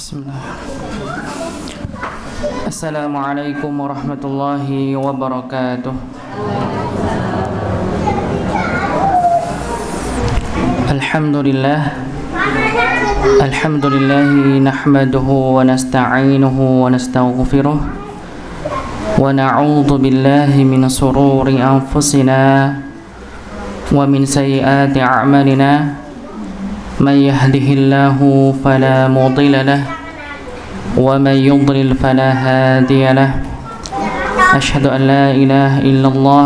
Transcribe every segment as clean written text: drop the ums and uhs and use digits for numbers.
Bismillah. Assalamualaikum warahmatullahi wabarakatuh. Alhamdulillah nahmaduhu wa nasta'inuhu wa nastaghfiruh wa na'udzu billahi min shururi anfusina wa min sayyiati a'malina. من يهده الله فلا مضل له ومن يضلل فلا هادي له أشهد أن لا إله إلا الله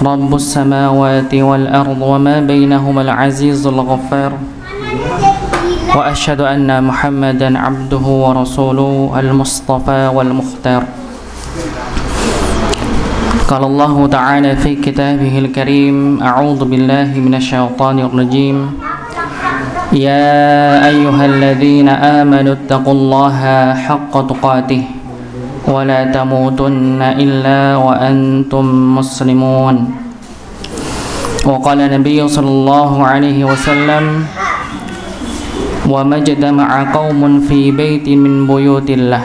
رب السماوات والأرض وما بينهما العزيز الغفار وأشهد أن محمدا عبده ورسوله المصطفى والمختار. قال الله تعالى في كتابه الكريم أعوذ بالله من الشيطان الرجيم يا أيها الذين آمنوا اتقوا الله حق تقاته ولا تموتن إلا وأنتم مسلمون. وقال النبي صلى الله عليه وسلم وما اجتمع قوم في بيت من بيوت الله.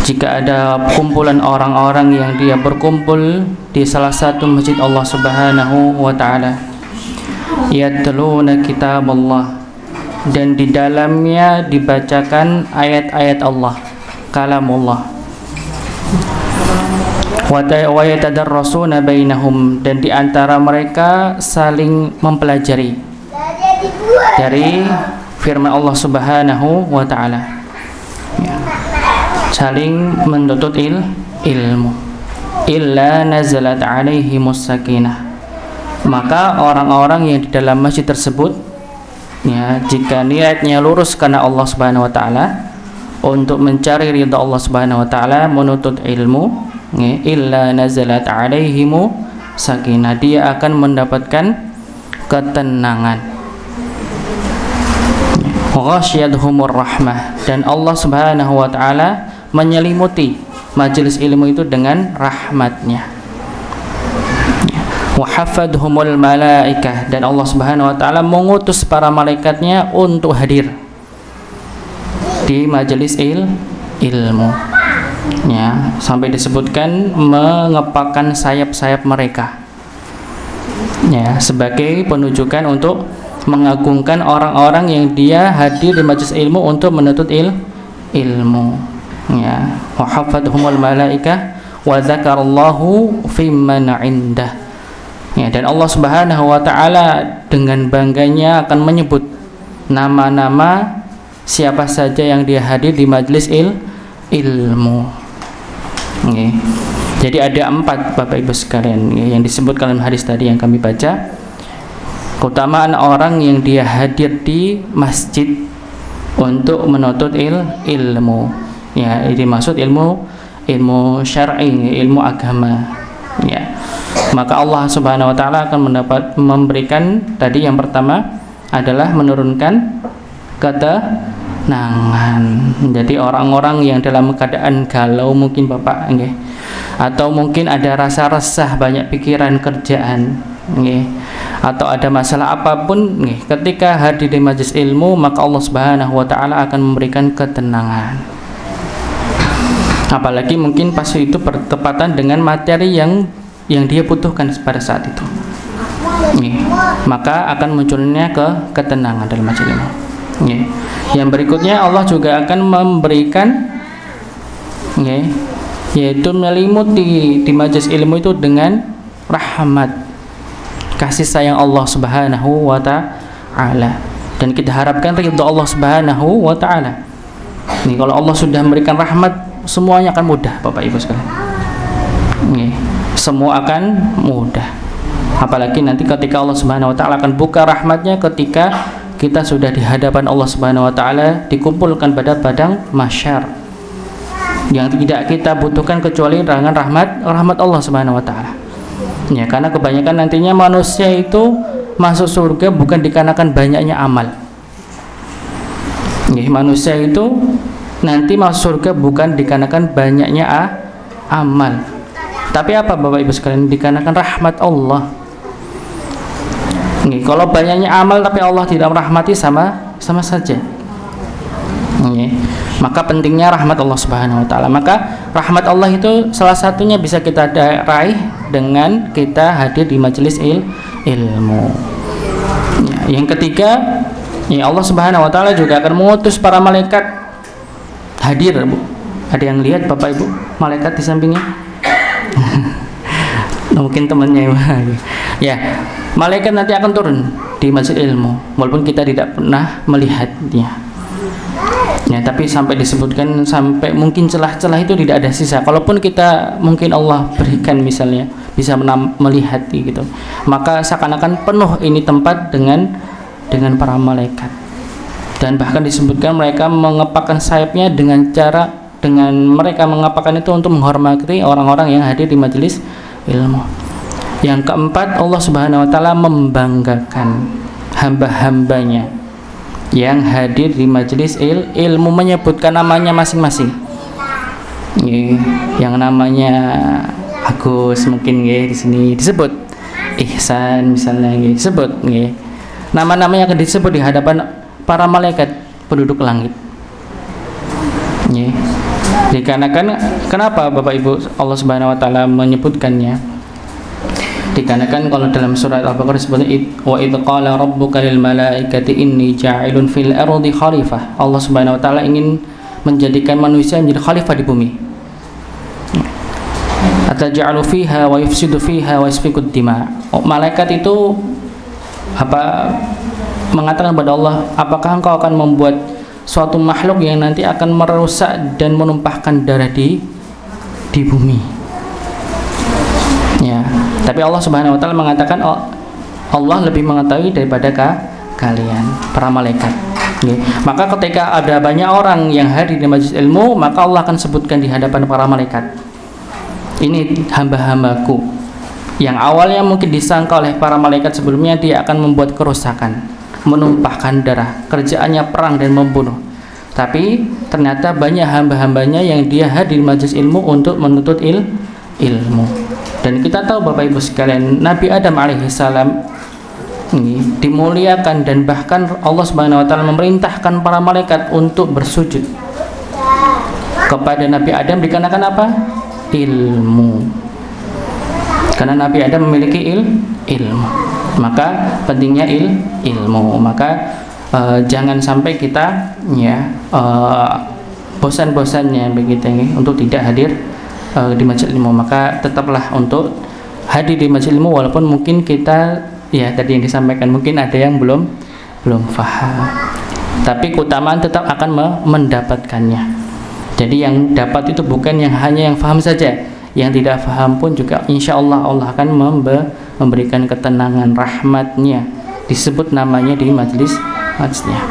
Jika ada kumpulan orang-orang yang dia berkumpul di salah satu masjid Allah Subhanahu wa taala, yatluna kitab Allah, dan di dalamnya dibacakan ayat-ayat Allah, kalamullah, wa yatadarrasuna bainahum, dan di antara mereka saling mempelajari dari firman Allah Subhanahu wa taala, saling menuntut ilmu. Illa nazalat alaihimus sakinah, maka orang-orang yang di dalam masjid tersebut, ya, jika niatnya lurus karena Allah Subhanahu wa taala untuk mencari ridha Allah Subhanahu wa taala, menuntut ilmu, ya, illa nazalat alaihimu sakinah, dia akan mendapatkan ketenangan. Ghasyiyatuhumur rahmah, dan Allah Subhanahu wa taala menyelimuti majelis ilmu itu dengan rahmatnya. Wa hafadhumul malaikah, dan Allah Subhanahu wa taala mengutus para malaikatnya untuk hadir di majelis ilmu. Ya, sampai disebutkan mengepakkan sayap-sayap mereka. Ya, sebagai penunjukan untuk mengagungkan orang-orang yang dia hadir di majelis ilmu untuk menuntut ilmu. Ya, wa hafadhumul malaikah wa dzakarallahu fimman 'indah. Ya, dan Allah Subhanahu wa taala dengan bangganya akan menyebut nama-nama siapa saja yang dia hadir di majelis ilmu. Okay. Jadi ada 4 Bapak Ibu sekalian, ya, yang disebutkan dalam hadis tadi yang kami baca. Keutamaan orang yang dia hadir di masjid untuk menuntut ilmu. Ya, ini maksud ilmu syar'i, ilmu agama. Ya. Maka Allah Subhanahu wa taala akan memberikan tadi yang pertama adalah menurunkan ketenangan. Jadi orang-orang yang dalam keadaan galau mungkin Bapak, nggih, atau mungkin ada rasa resah, banyak pikiran kerjaan, nggih, atau ada masalah apapun, nggih, ketika hadir di majelis ilmu, maka Allah Subhanahu wa taala akan memberikan ketenangan. Apalagi mungkin pas itu bertepatan dengan materi yang dia butuhkan pada saat itu, maka akan munculnya ketenangan dalam majelis ilmu. Yang berikutnya Allah juga akan memberikan, yaitu melimuti di majelis ilmu itu dengan rahmat, kasih sayang Allah Subhanahu wa taala, dan kita harapkan ridha Allah Subhanahu wa taala. Kalau Allah sudah memberikan rahmat, semuanya akan mudah Bapak Ibu sekalian. Semua akan mudah. Apalagi nanti ketika Allah Subhanahu wa taala akan buka rahmatnya ketika kita sudah di hadapan Allah Subhanahu wa taala, dikumpulkan pada padang mahsyar, yang tidak kita butuhkan kecuali dengan rahmat Allah Subhanahu wa taala. Ya, karena kebanyakan nantinya manusia itu masuk surga bukan dikarenakan banyaknya amal. Manusia itu nanti masuk surga bukan dikarenakan banyaknya amal, tapi apa Bapak Ibu sekalian? Dikarenakan rahmat Allah. Kalau banyaknya amal tapi Allah tidak merahmati, sama saja. Ya. Maka pentingnya rahmat Allah Subhanahu wa taala. Maka rahmat Allah itu salah satunya bisa kita raih dengan kita hadir di majelis ilmu. Ya. Yang ketiga, ya Allah Subhanahu wa taala juga akan mengutus para malaikat hadir, Bu. Ada yang lihat Bapak Ibu malaikat di sampingnya? Mungkin temannya ya. Malaikat nanti akan turun di majelis ilmu walaupun kita tidak pernah melihatnya. Ya, tapi sampai disebutkan sampai mungkin celah-celah itu tidak ada sisa. Kalaupun kita mungkin Allah berikan misalnya bisa melihat gitu, maka seakan-akan penuh ini tempat dengan para malaikat. Dan bahkan disebutkan mereka mengepakkan sayapnya dengan mereka mengepakkan itu untuk menghormati orang-orang yang hadir di majelis ilmu. Yang keempat, Allah Subhanahu wa taala membanggakan hamba-hambanya yang hadir di majelis ilmu, menyebutkan namanya masing-masing. Yang namanya Agus mungkin di sini disebut, Ihsan misalnya disebut, nama-namanya akan disebut di hadapan para malaikat penduduk langit. Dikarenakan kenapa Bapak Ibu Allah Subhanahu wa taala menyebutkannya? Dikarenakan kalau dalam surat Al-Baqarah disebutnya wa idz qala rabbuka lil malaikati inni ja'ilun fil ardi khalifah. Allah Subhanahu wa taala ingin menjadikan manusia menjadi khalifah di bumi. Ataj'alu fiha wa yufsidu fiha wa yasfikud dima. Malaikat itu mengatakan kepada Allah, apakah engkau akan membuat suatu makhluk yang nanti akan merusak dan menumpahkan darah di bumi? Ya, tapi Allah Subhanahu wa taala mengatakan Allah lebih mengetahui daripada kalian para malaikat. Maka ketika ada banyak orang yang hadir di majelis ilmu, maka Allah akan sebutkan di hadapan para malaikat, ini hamba-hambaku yang awalnya mungkin disangka oleh para malaikat sebelumnya dia akan membuat kerusakan, menumpahkan darah, kerjaannya perang dan membunuh. Tapi ternyata banyak hamba-hambanya yang dia hadir di majelis ilmu untuk menuntut ilmu. Dan kita tahu Bapak Ibu sekalian, Nabi Adam alaihissalam ini dimuliakan dan bahkan Allah Subhanahu wa taala memerintahkan para malaikat untuk bersujud kepada Nabi Adam dikarenakan apa? Ilmu. Karena Nabi Adam memiliki ilmu. Maka pentingnya ilmu. Maka jangan sampai kita bosan-bosannya begitu untuk tidak hadir di majelis ilmu. Maka tetaplah untuk hadir di majelis ilmu walaupun mungkin kita tadi yang disampaikan mungkin ada yang belum paham, tapi keutamaan tetap akan mendapatkannya. Jadi yang dapat itu bukan yang hanya yang paham saja, yang tidak paham pun juga insya Allah Allah akan memberikan ketenangan rahmatnya, disebut namanya di majelisnya.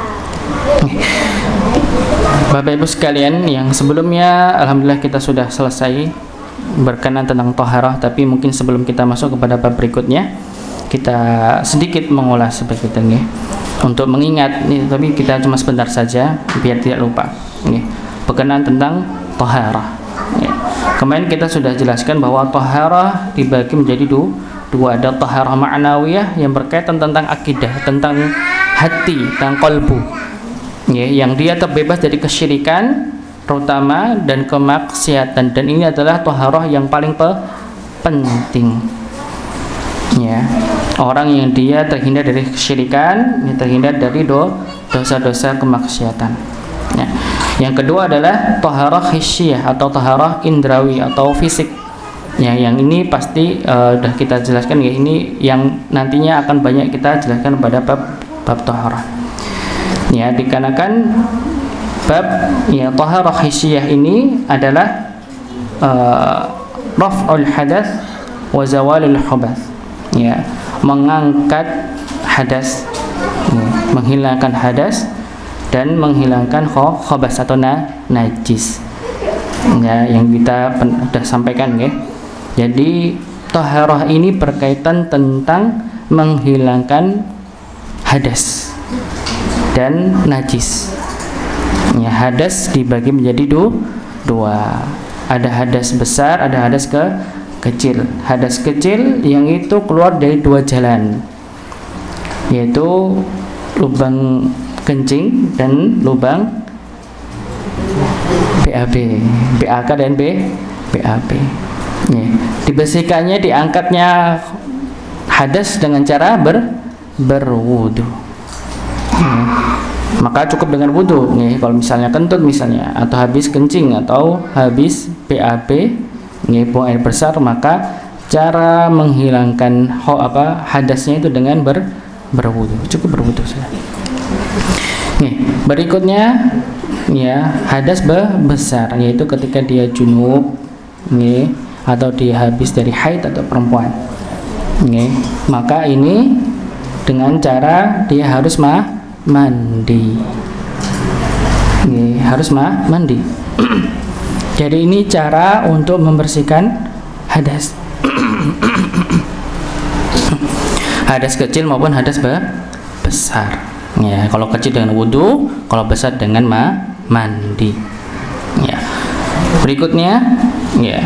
Bapak Ibu sekalian, yang sebelumnya alhamdulillah kita sudah selesai berkenan tentang toharah, tapi mungkin sebelum kita masuk kepada bab berikutnya kita sedikit mengulas seperti ini untuk mengingat nih, tapi kita cuma sebentar saja biar tidak lupa. Berkenan tentang toharah. Kemarin kita sudah jelaskan bahwa toharah dibagi menjadi dua, ada toharah ma'nawiyah yang berkaitan tentang akidah, tentang hati, tentang qalbu. Yang dia terbebas dari kesyirikan terutama dan kemaksiatan, dan ini adalah toharah yang paling penting. Orang yang dia terhindar dari kesyirikan, terhindar dari dosa-dosa kemaksiatan. Yang kedua adalah toharah hisyiyah atau toharah indrawi atau fisik. Yang ini pasti sudah kita jelaskan ini yang nantinya akan banyak kita jelaskan pada bab toharah. Dikarenakan bab toharah hisyiyah ini adalah raf'ul hadath wa zawalul khabath. Mengangkat hadas, menghilangkan hadas dan menghilangkan khabas atau najis. Yang kita sudah sampaikan Jadi taharah ini berkaitan tentang menghilangkan hadas dan najis. Hadas dibagi menjadi dua. Ada hadas besar, ada hadas kecil. Hadas kecil yang itu keluar dari dua jalan, yaitu lubang kencing dan lubang BAB, BAK dan BAB. Ya. Dibersihkannya, diangkatnya hadas dengan cara berwudu. Ya. Maka cukup dengan wudu. Ya. Kalau misalnya kentut misalnya, atau habis kencing atau habis BAB, ya, buang air besar, maka cara menghilangkan hadasnya itu dengan berwudu. Cukup berwudu saja. Nih, berikutnya ya hadas besar, yaitu ketika dia junub, nih, atau dia habis dari haid atau perempuan. Nih, maka ini dengan cara dia harus mandi. Nih, harus mandi. Jadi ini cara untuk membersihkan hadas. Hadas kecil maupun hadas besar. Ya, kalau kecil dengan wudu, kalau besar dengan mandi. Ya. Berikutnya, ya,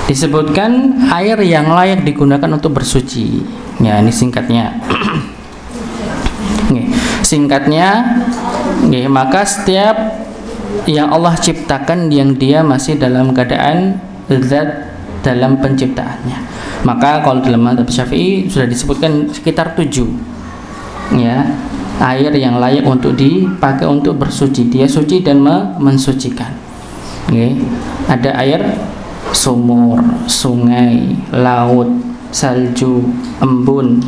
disebutkan air yang layak digunakan untuk bersuci. Ya, ini singkatnya. Singkatnya, ya, maka setiap yang Allah ciptakan yang dia masih dalam keadaan zat dalam penciptaannya, maka kalau dalam mazhab Syafi'i sudah disebutkan sekitar 7 ya air yang layak untuk dipakai untuk bersuci. Dia suci dan mensucikan. Ada air sumur, sungai, laut, salju, embun,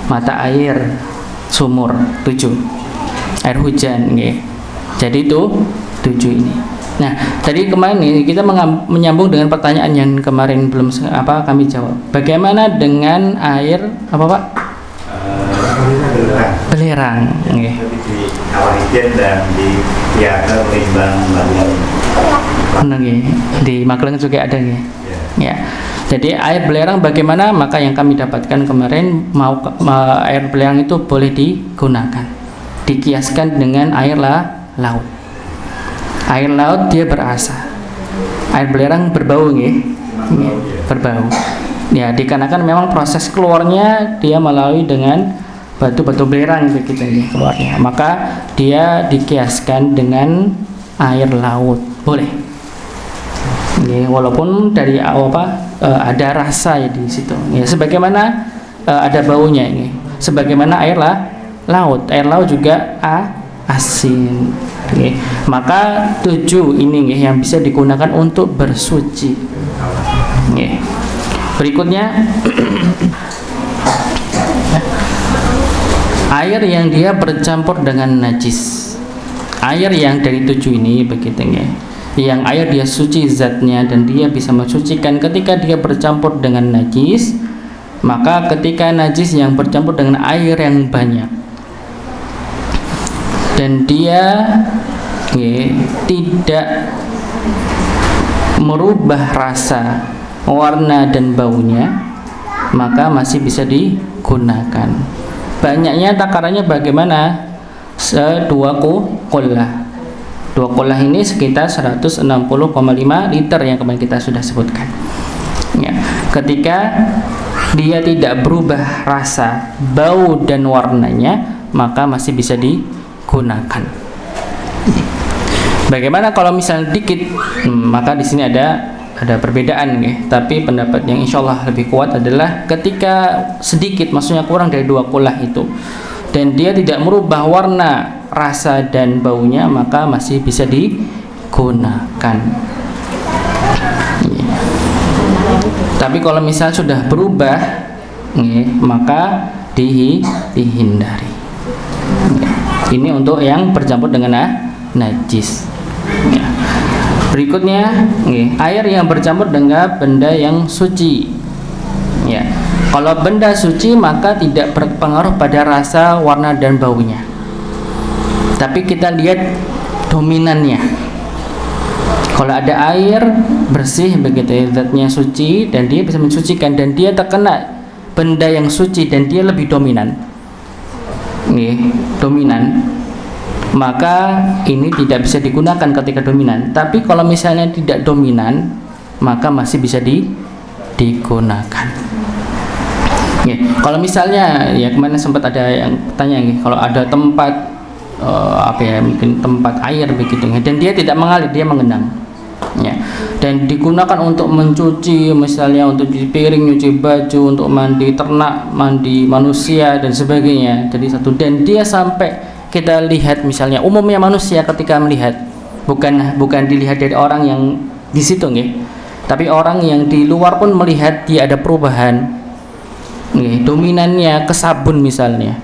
mata air, sumur, 7, air hujan. Jadi itu 7 ini. Nah, tadi kemarin ini kita menyambung dengan pertanyaan yang kemarin belum kami jawab. Bagaimana dengan air apa, Pak? Belerang. Di kawah ijen dan di Piagam Limbang Bangun. Di Magelang juga ada nih. Ya. Jadi air belerang bagaimana? Maka yang kami dapatkan kemarin air belerang itu boleh digunakan. Dikiaskan dengan air laut. Air laut dia berasa. Air belerang berbau berbau. Ya, dikarenakan memang proses keluarnya dia melalui dengan batu-batu belerang begitu keluarnya. Maka dia dikiaskan dengan air laut. Boleh. Walaupun dari ada rasa ya di situ. Ya, sebagaimana ada baunya ini. Sebagaimana air laut. Air laut juga asin. Maka 7 ini yang bisa digunakan untuk bersuci. Berikutnya air yang dia bercampur dengan najis. Air yang dari 7 ini begitu yang air dia suci zatnya dan dia bisa mensucikan ketika dia bercampur dengan najis. Maka ketika najis yang bercampur dengan air yang banyak dan dia tidak merubah rasa, warna dan baunya, maka masih bisa digunakan. Banyaknya takarannya bagaimana? 2 qullah. 2 qullah ini sekitar 160,5 liter yang kemarin kita sudah sebutkan. Ya, ketika dia tidak berubah rasa, bau dan warnanya, maka masih bisa digunakan. Bagaimana kalau misalnya dikit? Maka di sini ada perbedaan tapi pendapat yang insyaallah lebih kuat adalah ketika sedikit, maksudnya kurang dari 2 qullah itu, dan dia tidak merubah warna, rasa dan baunya, maka masih bisa digunakan. Tapi kalau misalnya sudah berubah, maka dihindari. Ini untuk yang bercampur dengan najis. Berikutnya, air yang bercampur dengan benda yang suci. Kalau benda suci maka tidak berpengaruh pada rasa, warna dan baunya. Tapi kita lihat dominannya. Kalau ada air bersih begitu, zatnya suci dan dia bisa mensucikan, dan dia terkena benda yang suci dan dia lebih dominan. Dominan. Maka ini tidak bisa digunakan ketika dominan. Tapi kalau misalnya tidak dominan, maka masih bisa digunakan. Kalau misalnya kemarin sempat ada yang tanya kalau ada tempat apa ya, mungkin tempat air begitu, dan dia tidak mengalir, dia mengenang, ya. Dan digunakan untuk mencuci, misalnya untuk cuci piring, nyuci baju, untuk mandi ternak, mandi manusia dan sebagainya. Jadi satu, dan dia sampai kita lihat misalnya umumnya manusia ketika melihat, bukan dilihat dari orang yang di situ, nggih, tapi orang yang di luar pun melihat dia ada perubahan, nggih, dominannya ke sabun misalnya,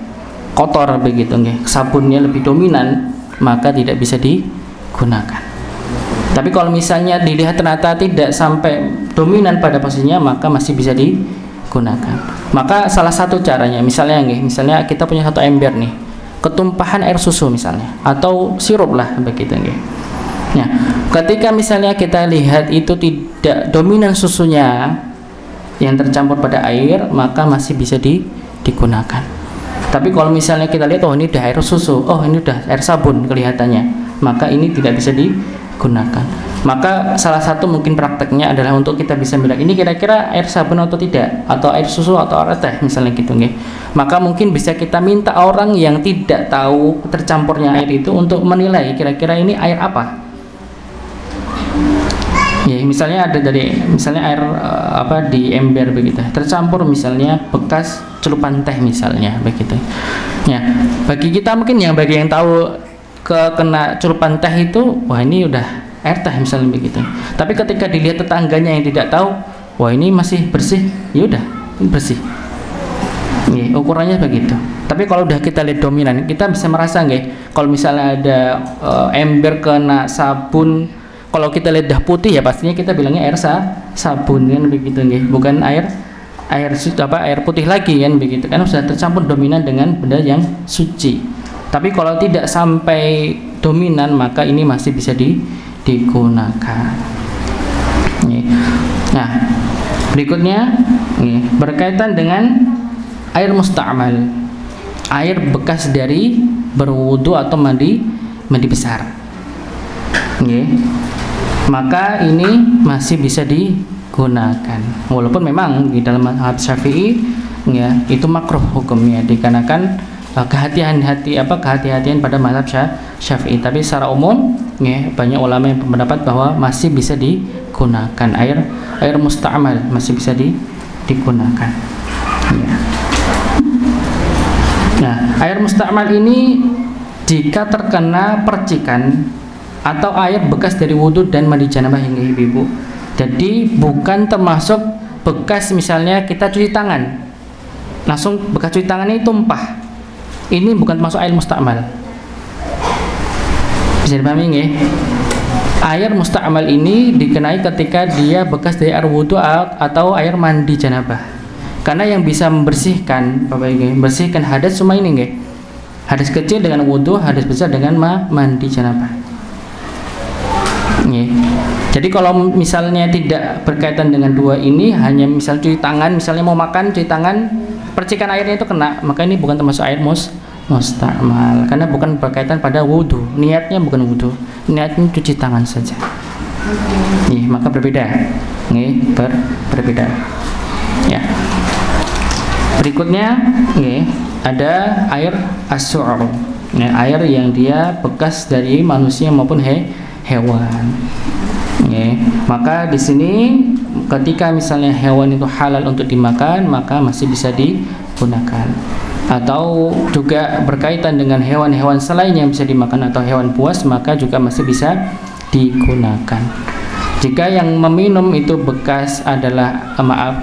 kotor begitu, nggih, sabunnya lebih dominan, maka tidak bisa digunakan. Tapi kalau misalnya dilihat ternyata tidak sampai dominan pada posisinya, maka masih bisa digunakan. Maka salah satu caranya, misalnya kita punya satu ember nih, ketumpahan air susu misalnya, atau sirup lah begitu, nggih. Nah, ketika misalnya kita lihat itu tidak dominan susunya yang tercampur pada air, maka masih bisa digunakan. Tapi kalau misalnya kita lihat, oh ini udah air susu, oh ini udah air sabun kelihatannya, maka ini tidak bisa digunakan. Maka salah satu mungkin prakteknya adalah untuk kita bisa bilang ini kira-kira air sabun atau tidak, atau air susu atau air teh misalnya gitu, nggih. Maka mungkin bisa kita minta orang yang tidak tahu tercampurnya air itu untuk menilai kira-kira ini air apa. Ya, misalnya ada misalnya air di ember begitu, tercampur misalnya bekas celupan teh misalnya begitu. Ya, bagi kita mungkin bagi yang tahu kena celupan teh itu, wah ini udah air teh misalnya begitu. Tapi ketika dilihat tetangganya yang tidak tahu, wah ini masih bersih, ya udah bersih. Nggih, ukurannya begitu. Tapi kalau udah kita lihat dominan, kita bisa merasa, nggih, kalau misalnya ada ember kena sabun, kalau kita lihat dah putih ya pastinya kita bilangnya air sabun kan begitu, nggih, bukan air putih lagi kan begitu, kan sudah tercampur dominan dengan benda yang suci. Tapi kalau tidak sampai dominan, maka ini masih bisa digunakan. Nah, berikutnya berkaitan dengan air musta'mal, air bekas dari berwudu atau mandi besar. Maka ini masih bisa digunakan, walaupun memang di dalam mazhab Syafi'i itu makruh hukumnya, dikarenakan kehati-hatian pada mazhab Syafi'i. Tapi secara umum banyak ulama yang berpendapat bahwa masih bisa digunakan, air musta'mal masih bisa digunakan. Nah, air musta'mal ini jika terkena percikan atau air bekas dari wudhu dan mandi janabah hingga ibu. Jadi bukan termasuk bekas misalnya kita cuci tangan, langsung bekas cuci tangan ini tumpah, ini bukan termasuk air musta'mal. Bisa dipahami nggih? Air musta'mal ini dikenai ketika dia bekas dari air wudhu atau air mandi janabah. Karena yang bisa membersihkan, membersihkan hadas cuma ini, nggih. Hadas kecil dengan wudhu, hadas besar dengan mandi janabah. Jadi kalau misalnya tidak berkaitan dengan dua ini, hanya misal cuci tangan, misalnya mau makan cuci tangan, percikan airnya itu kena, maka ini bukan termasuk air musta'mal, karena bukan berkaitan pada wudhu, niatnya bukan wudhu, niatnya cuci tangan saja. Maka berbeda, berbeda. Ya. Berikutnya, ada air as-su'ur, air yang dia bekas dari manusia maupun hewan. Maka di sini ketika misalnya hewan itu halal untuk dimakan, maka masih bisa digunakan. Atau juga berkaitan dengan hewan-hewan selain yang bisa dimakan atau hewan buas, maka juga masih bisa digunakan. Jika yang meminum itu bekas adalah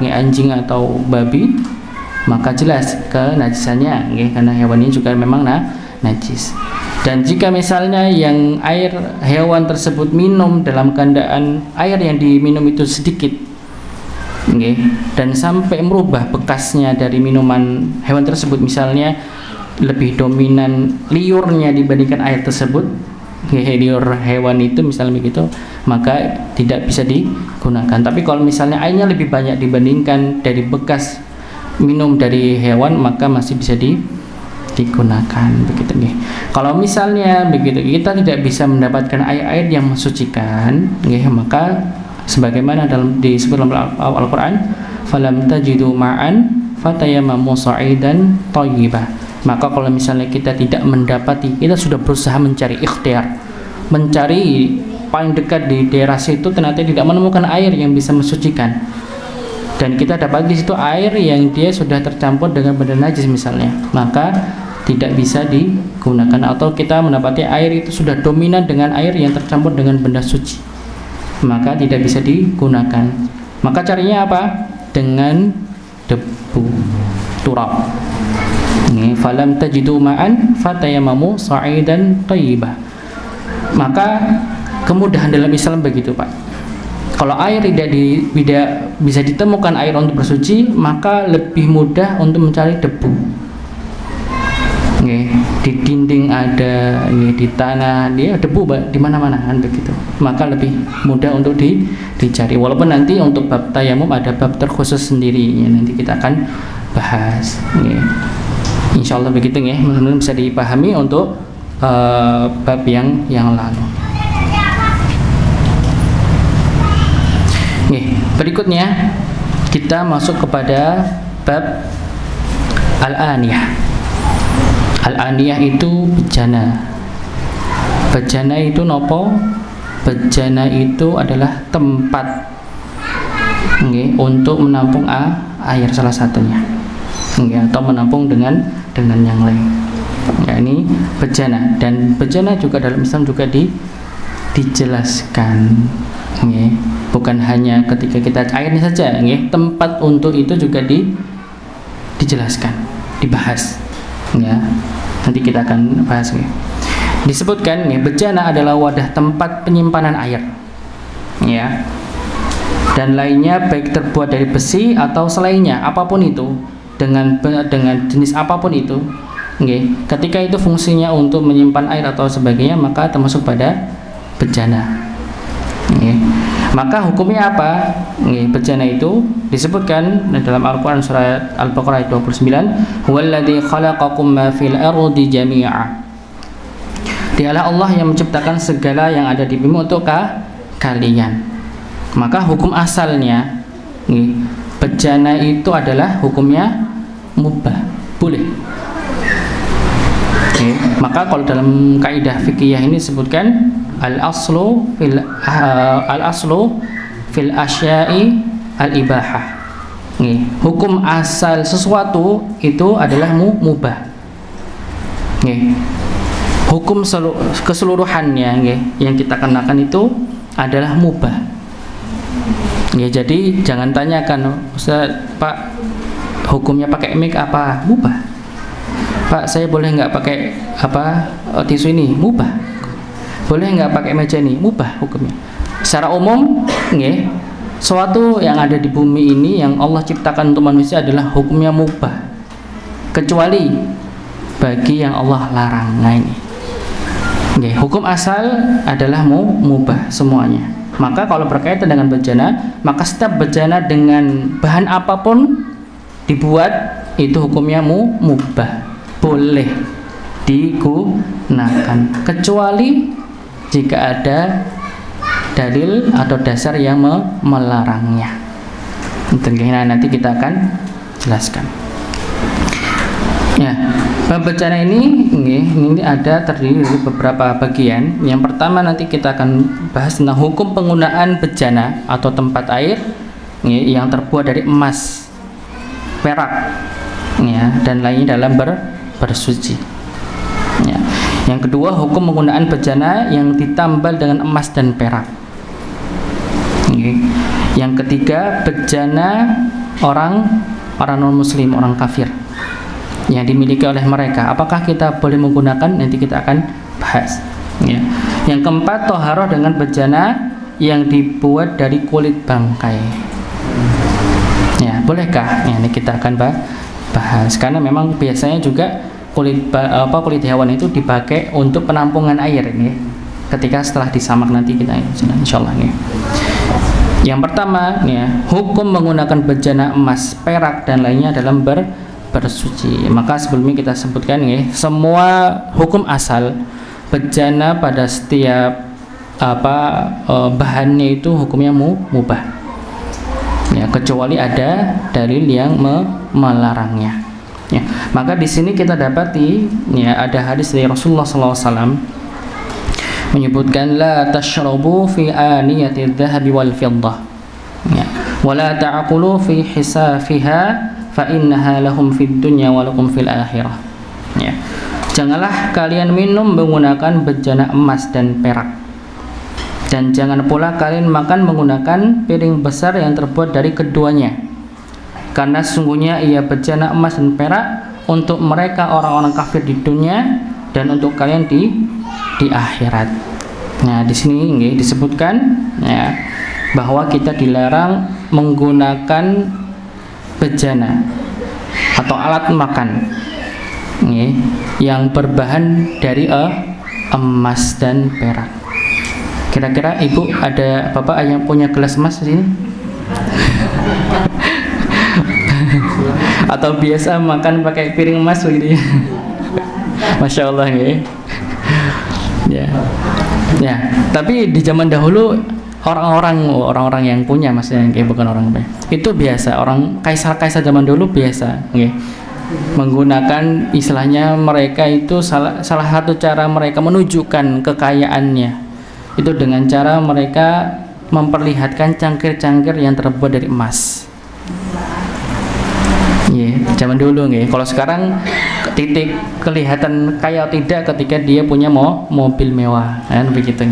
anjing atau babi, maka jelas kenajisannya, karena hewan ini juga memang najis. Dan jika misalnya yang air hewan tersebut minum dalam keadaan air yang diminum itu sedikit, dan sampai merubah bekasnya dari minuman hewan tersebut, misalnya lebih dominan liurnya dibandingkan air tersebut, liur hewan itu misalnya begitu, maka tidak bisa digunakan. Tapi kalau misalnya airnya lebih banyak dibandingkan dari bekas minum dari hewan, maka masih bisa digunakan begitu nih. Kalau misalnya begitu kita tidak bisa mendapatkan air-air yang mensucikan, maka sebagaimana disebut dalam Al-Qur'an, falam tajidu ma'an fatayammamu sa'idan thayyibah. Maka kalau misalnya kita tidak mendapati, kita sudah berusaha mencari ikhtiar, mencari paling dekat di daerah situ, ternyata tidak menemukan air yang bisa mensucikan, dan kita dapat di situ air yang dia sudah tercampur dengan benda najis misalnya, maka tidak bisa digunakan. Atau kita mendapati air itu sudah dominan dengan air yang tercampur dengan benda suci, maka tidak bisa digunakan. Maka caranya apa? Dengan debu, turab. Ini falam tajidu ma'an fatayamamu sa'idan thayyibah. Maka kemudahan dalam Islam begitu, Pak. Kalau air tidak bisa ditemukan air untuk bersuci, maka lebih mudah untuk mencari debu. Nggih, di dinding ada, nggih, di tanah dia debu di mana-mana kan begitu. Maka lebih mudah untuk dicari. Walaupun nanti untuk bab tayamum ada bab terkhusus sendiri, ya, nanti kita akan bahas. Nggih. Insyaallah begitu nggih, mudah-mudahan bisa dipahami untuk bab yang lalu. Nih, berikutnya kita masuk kepada bab al-aniyah. Al-aniyah itu bejana. Bejana itu nopo? Bejana itu adalah tempat untuk menampung air salah satunya, atau menampung dengan yang lain. Ya, ini bejana, dan bejana juga dalam Islam juga dijelaskan. Bukan hanya ketika kita airnya saja, tempat untuk itu juga dijelaskan, dibahas. Ya, nanti kita akan bahas. Disebutkan, bejana adalah wadah tempat penyimpanan air, ya, dan lainnya baik terbuat dari besi atau selainnya, apapun itu, dengan jenis apapun itu. Ketika itu fungsinya untuk menyimpan air atau sebagainya, maka termasuk pada bejana. Maka hukumnya apa? Bejana itu disebutkan dalam Al-Quran surat Al-Baqarah 29, huwallazi khalaqakum ma fil ardi jami'a. Dialah Allah yang menciptakan segala yang ada di bumi untuk kalian. Maka hukum asalnya bejana itu adalah hukumnya mubah, boleh. Maka kalau dalam kaidah fikih ini disebutkan al-aslu fil asya'i al-ibahah. Hukum asal sesuatu itu adalah mubah. Hukum keseluruhannya yang kita kenakan itu adalah mubah. Jadi jangan tanyakan, Ustaz, Pak, hukumnya pakai mic apa? Mubah. Pak, saya boleh nggak pakai tisu ini? Mubah. Boleh nggak pakai meja ini? Mubah hukumnya. Secara umum, suatu yang ada di bumi ini yang Allah ciptakan untuk manusia adalah hukumnya mubah, kecuali bagi yang Allah larang. Nah ini, hukum asal adalah mubah semuanya. Maka kalau berkaitan dengan bejana, maka setiap bejana dengan bahan apapun dibuat itu hukumnya mubah, boleh digunakan, kecuali jika ada dalil atau dasar yang melarangnya. Nanti kita akan jelaskan. Ya, bab bejana ini ada terdiri dari beberapa bagian. Yang pertama nanti kita akan bahas tentang hukum penggunaan bejana atau tempat air yang terbuat dari emas, perak, dan lainnya dalam bersuci. Yang kedua, hukum penggunaan bejana yang ditambal dengan emas dan perak. Yang ketiga, bejana orang non muslim, orang kafir yang dimiliki oleh mereka, apakah kita boleh menggunakan? Nanti kita akan bahas. Yang keempat, toharoh dengan bejana yang dibuat dari kulit bangkai. Bolehkah? Ini kita akan bahas, karena memang biasanya juga kulit hewan itu dipakai untuk penampungan air ketika setelah disamak nanti kita insyaallah. Yang pertama hukum menggunakan bejana emas, perak dan lainnya dalam bersuci. Maka sebelumnya kita sebutkan semua hukum asal bejana pada setiap bahannya itu hukumnya mubah, kecuali ada dalil yang melarangnya. Ya, maka di sini kita dapati ya ada hadis dari Rasulullah SAW menyebutkan la tashrabu fi aniyati dhahabi wal fiddah, ya, wa la ta'kulu fi hisafiha fa innaha lahum fid dunya wa lakum fil akhirah. Ya. Janganlah kalian minum menggunakan bejana emas dan perak, dan jangan pula kalian makan menggunakan piring besar yang terbuat dari keduanya, karena sesungguhnya ia bejana emas dan perak untuk mereka orang-orang kafir di dunia dan untuk kalian di akhirat. Nah, di sini disebutkan ya bahwa kita dilarang menggunakan bejana atau alat makan yang berbahan dari emas dan perak. Kira-kira ibu ada bapak yang punya gelas emas di sini? Atau biasa makan pakai piring emas begitu ya? Masya Allah ya. Ya, tapi di zaman dahulu orang-orang yang punya, maksudnya bukan orang itu biasa, orang kaisar-kaisar zaman dulu biasa menggunakan, istilahnya mereka itu salah satu cara mereka menunjukkan kekayaannya itu dengan cara mereka memperlihatkan cangkir-cangkir yang terbuat dari emas. Zaman dulu kalau sekarang titik kelihatan kaya atau tidak ketika dia punya mobil mewah, kan begitu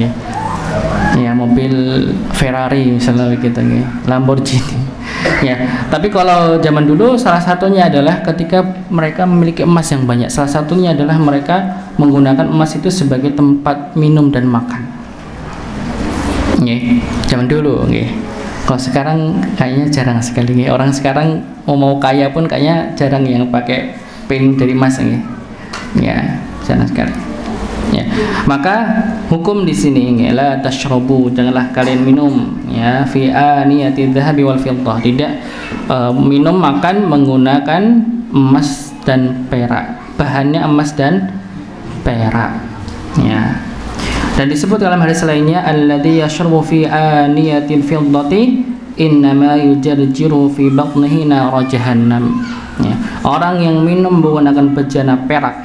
ya, mobil Ferrari misalnya begitu Lamborghini ya. Tapi kalau zaman dulu salah satunya adalah ketika mereka memiliki emas yang banyak. Salah satunya adalah mereka menggunakan emas itu sebagai tempat minum dan makan. Zaman dulu Kalau sekarang kayaknya jarang sekali. Orang sekarang mau kaya pun kayaknya jarang yang pakai piring dari emas ya, jarang sekali. Ya. Maka hukum di sini la tashrabu, janganlah kalian minum ya fi aniyati dhahabi wal fiddah, tidak minum makan menggunakan emas dan perak, bahannya emas dan perak ya. Dan disebut dalam hadis lainnya alladzi yashrabu fi aniyatil fiddati innama yujarjiru fi batnihi nar jahannam ya. Orang yang minum menggunakan bejana perak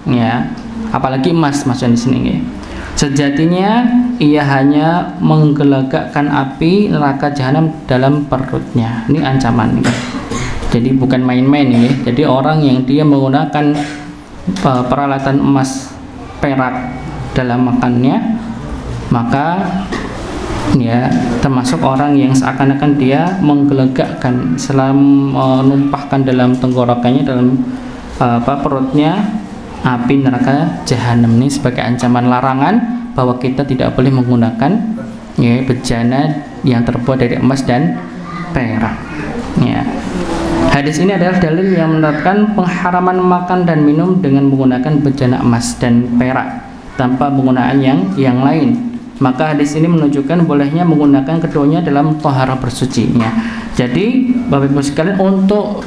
ya, apalagi emas maksudnya di sini sejatinya ia hanya menggelagakkan api neraka jahanam dalam perutnya. Ini ancaman jadi bukan main-main Jadi orang yang dia menggunakan peralatan emas perak dalam makannya, maka ya termasuk orang yang seakan-akan dia menggelegakkan menumpahkan dalam tenggorokannya, dalam perutnya api neraka jahanam. Ini sebagai ancaman larangan bahwa kita tidak boleh menggunakan bejana yang terbuat dari emas dan perak ya. Hadis ini adalah dalil yang menerapkan pengharaman makan dan minum dengan menggunakan bejana emas dan perak tanpa penggunaan yang lain. Maka hadis ini menunjukkan bolehnya menggunakan keduanya dalam taharah bersuci ya. Jadi Bapak Ibu sekalian, untuk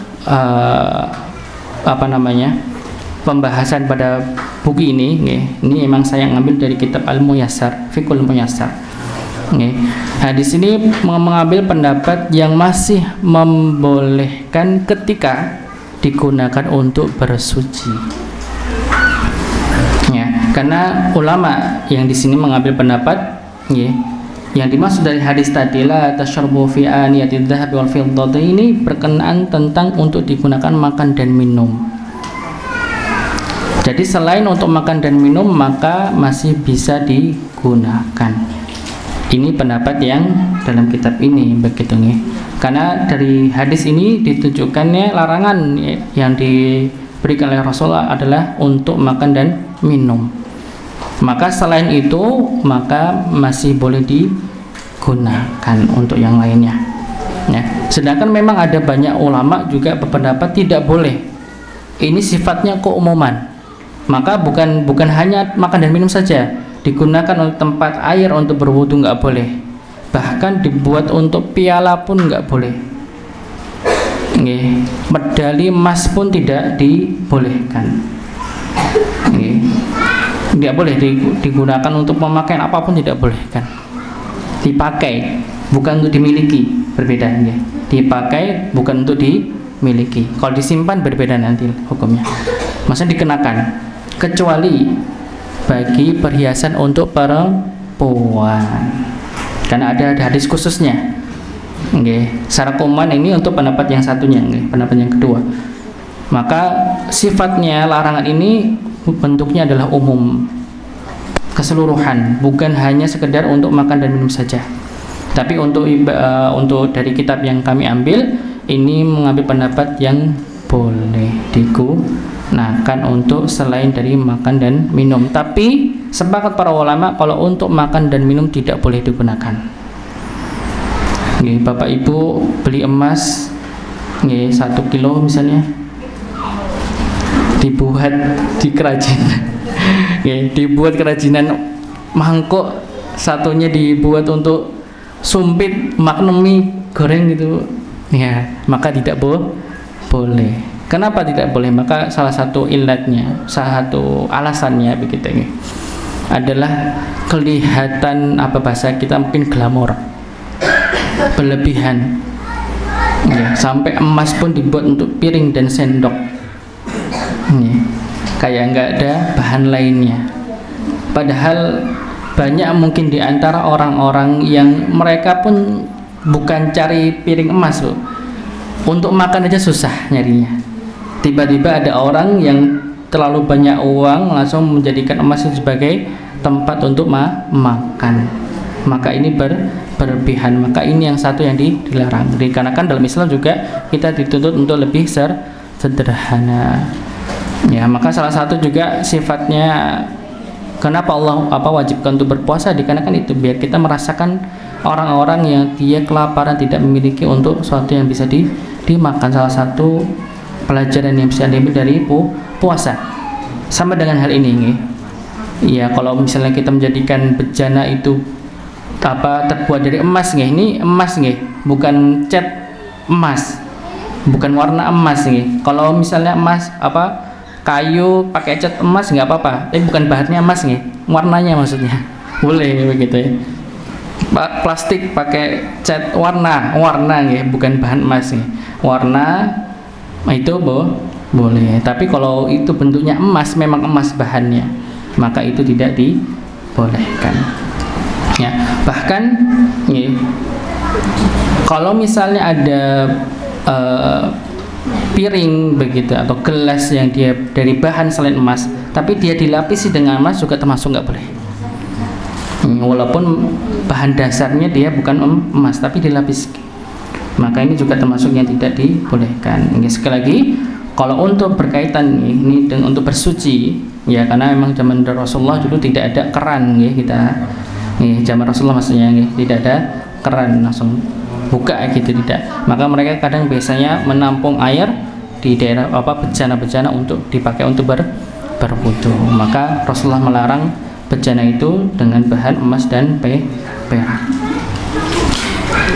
pembahasan pada buku ini memang saya ngambil dari kitab Al-Muyassar, Fiqhul Muyassar. Hadis ini mengambil pendapat yang masih membolehkan ketika digunakan untuk bersuci. Karena ulama yang di sini mengambil pendapat yang dimaksud dari hadis tadi la tashrabu fi aniyati dhahabi wal fiddati ini berkenaan tentang untuk digunakan makan dan minum. Jadi selain untuk makan dan minum maka masih bisa digunakan. Ini pendapat yang dalam kitab ini begitu Karena dari hadis ini ditujukannya larangan yang diberikan oleh Rasulullah adalah untuk makan dan minum. Maka selain itu maka masih boleh digunakan untuk yang lainnya ya. Sedangkan memang ada banyak ulama juga berpendapat tidak boleh. Ini sifatnya keumuman. Maka bukan hanya makan dan minum saja, digunakan untuk tempat air untuk berwudu nggak boleh. Bahkan dibuat untuk piala pun nggak boleh. Medali emas pun tidak dibolehkan. Tidak boleh digunakan untuk pemakaian apapun, tidak boleh kan. Dipakai bukan untuk dimiliki, berbeda Dipakai bukan untuk dimiliki. Kalau disimpan berbeda nanti hukumnya. Maksudnya dikenakan, kecuali bagi perhiasan untuk perempuan. Karena ada hadis khususnya. Secara umum ini untuk pendapat yang satunya, pendapat yang kedua. Maka sifatnya larangan ini bentuknya adalah umum, keseluruhan, bukan hanya sekedar untuk makan dan minum saja. Tapi untuk dari kitab yang kami ambil, ini mengambil pendapat yang boleh digunakan untuk selain dari makan dan minum. Tapi sepakat para ulama kalau untuk makan dan minum tidak boleh digunakan. Bapak Ibu beli emas 1 kilo misalnya, dibuat di kerajinan dibuat kerajinan mangkok, satunya dibuat untuk sumpit magnemi goreng gitu ya, maka tidak boleh. Kenapa tidak boleh? Maka salah satu ilatnya, salah satu alasannya begitu adalah kelihatan, apa bahasa kita mungkin glamor, berlebihan ya, sampai emas pun dibuat untuk piring dan sendok ya, kayak nggak ada bahan lainnya. Padahal banyak mungkin di antara orang-orang yang mereka pun bukan cari piring emas loh, untuk makan aja susah nyarinya. Tiba-tiba ada orang yang terlalu banyak uang langsung menjadikan emas sebagai tempat untuk makan. Maka ini berlebihan. Maka ini yang satu yang dilarang. Dikarenakan dalam Islam juga kita dituntut untuk lebih sederhana. Ya, maka salah satu juga sifatnya kenapa Allah wajibkan untuk berpuasa, dikarenakan itu biar kita merasakan orang-orang yang dia kelaparan tidak memiliki untuk sesuatu yang bisa dimakan. Salah satu pelajaran yang bisa diambil dari puasa. Sama dengan hal ini ya, kalau misalnya kita menjadikan bejana itu terbuat dari emas ini emas bukan cat emas, bukan warna emas Kalau misalnya emas kayu pakai cat emas nggak apa-apa, tapi bukan bahannya emas warnanya maksudnya boleh begitu ya. Plastik pakai cat warna bukan bahan emas warna itu boleh. Tapi kalau itu bentuknya emas, memang emas bahannya, maka itu tidak dibolehkan ya. Bahkan kalau misalnya ada piring begitu atau gelas yang dia dari bahan selain emas, tapi dia dilapisi dengan emas, juga termasuk nggak boleh. Walaupun bahan dasarnya dia bukan emas tapi dilapisi, maka ini juga termasuk yang tidak dibolehkan. Sekali lagi, kalau untuk berkaitan ini dengan untuk bersuci ya, karena memang zaman Rasulullah dulu tidak ada keran zaman Rasulullah maksudnya tidak ada keran langsung buka gitu, tidak. Maka mereka kadang biasanya menampung air di daerah bejana-bejana untuk dipakai untuk berwudu. Maka Rasulullah melarang bejana itu dengan bahan emas dan perak.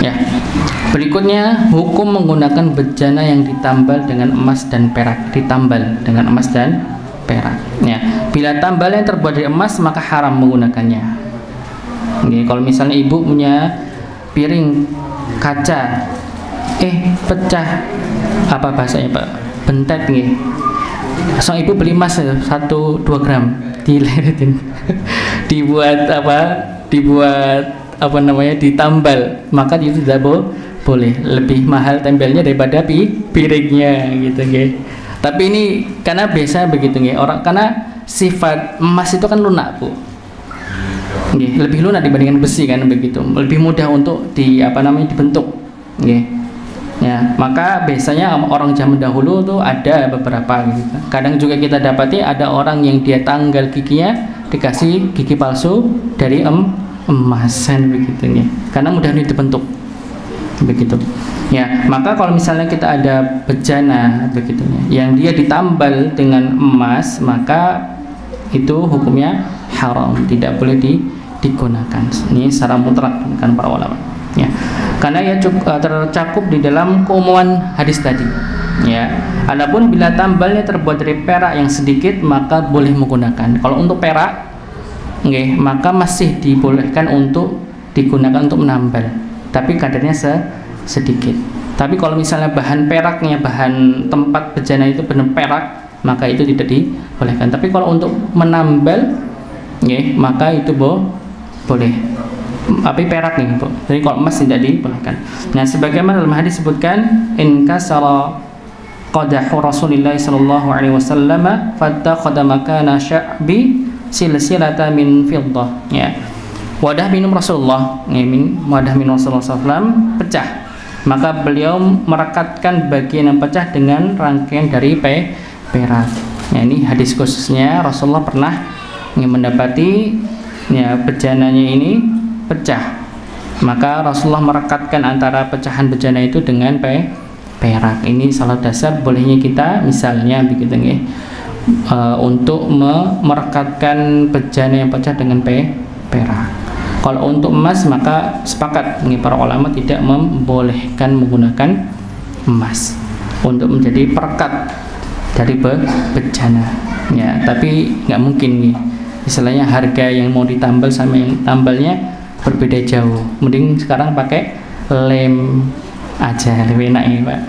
Ya. Berikutnya, hukum menggunakan bejana yang ditambal dengan emas dan perak. Ya. Bila tambalan terbuat dari emas, maka haram menggunakannya. Kalau misalnya ibu punya piring kaca, pecah, apa bahasanya Pak? Bentet Sang ibu beli emas 1-2 gram, dileretin, dibuat ditambal, maka itu tidak boleh. Lebih mahal tempelnya daripada piringnya gitu Tapi ini karena biasa begitu orang, karena sifat emas itu kan lunak lebih lunak dibandingkan besi kan begitu, lebih mudah untuk dibentuk ya. Maka biasanya orang zaman dahulu tuh ada beberapa kadang juga kita dapati ada orang yang dia tanggal giginya dikasih gigi palsu dari emasan begitu karena mudah dibentuk begitu ya. Maka kalau misalnya kita ada bejana begitu yang dia ditambal dengan emas, maka itu hukumnya haram, tidak boleh digunakan. Ini secara mutlak kan para ulama ya, karena ia tercakup di dalam keumuman hadis tadi ya. Adapun bila tambalnya terbuat dari perak yang sedikit, maka boleh menggunakan. Kalau untuk perak maka masih dibolehkan untuk digunakan untuk menambal, tapi kadarnya sedikit Tapi kalau misalnya bahan peraknya, bahan tempat bejana itu benar perak, maka itu tidak dibolehkan. Tapi kalau untuk menambal, maka itu boleh. Tapi perak nih, Bu. Jadi kalau emas tidak dibolehkan. Nah, sebagaimana dalam hadis disebutkan, in kasara qadahu Rasulillah sallallahu alaihi wasallam fattakhadha makana sya'bi silsilata min fiddah. Ya. Wadah minum Rasulullah, wadah minum Rasulullah SAW pecah. Maka beliau merekatkan bagian yang pecah dengan rangkaian dari perak. Ya, ini hadis khususnya Rasulullah pernah mendapati bejananya ini pecah. Maka Rasulullah merekatkan antara pecahan bejana itu dengan perak. Ini salah dasar bolehnya kita misalnya begitu untuk merekatkan bejana yang pecah dengan perak. Kalau untuk emas maka sepakat para ulama tidak membolehkan menggunakan emas untuk menjadi perekat dari bejana. Ya, tapi nggak mungkin istilahnya harga yang mau ditambal sama yang tambalnya berbeda jauh. Mending sekarang pakai lem aja, lebih enak ya Pak.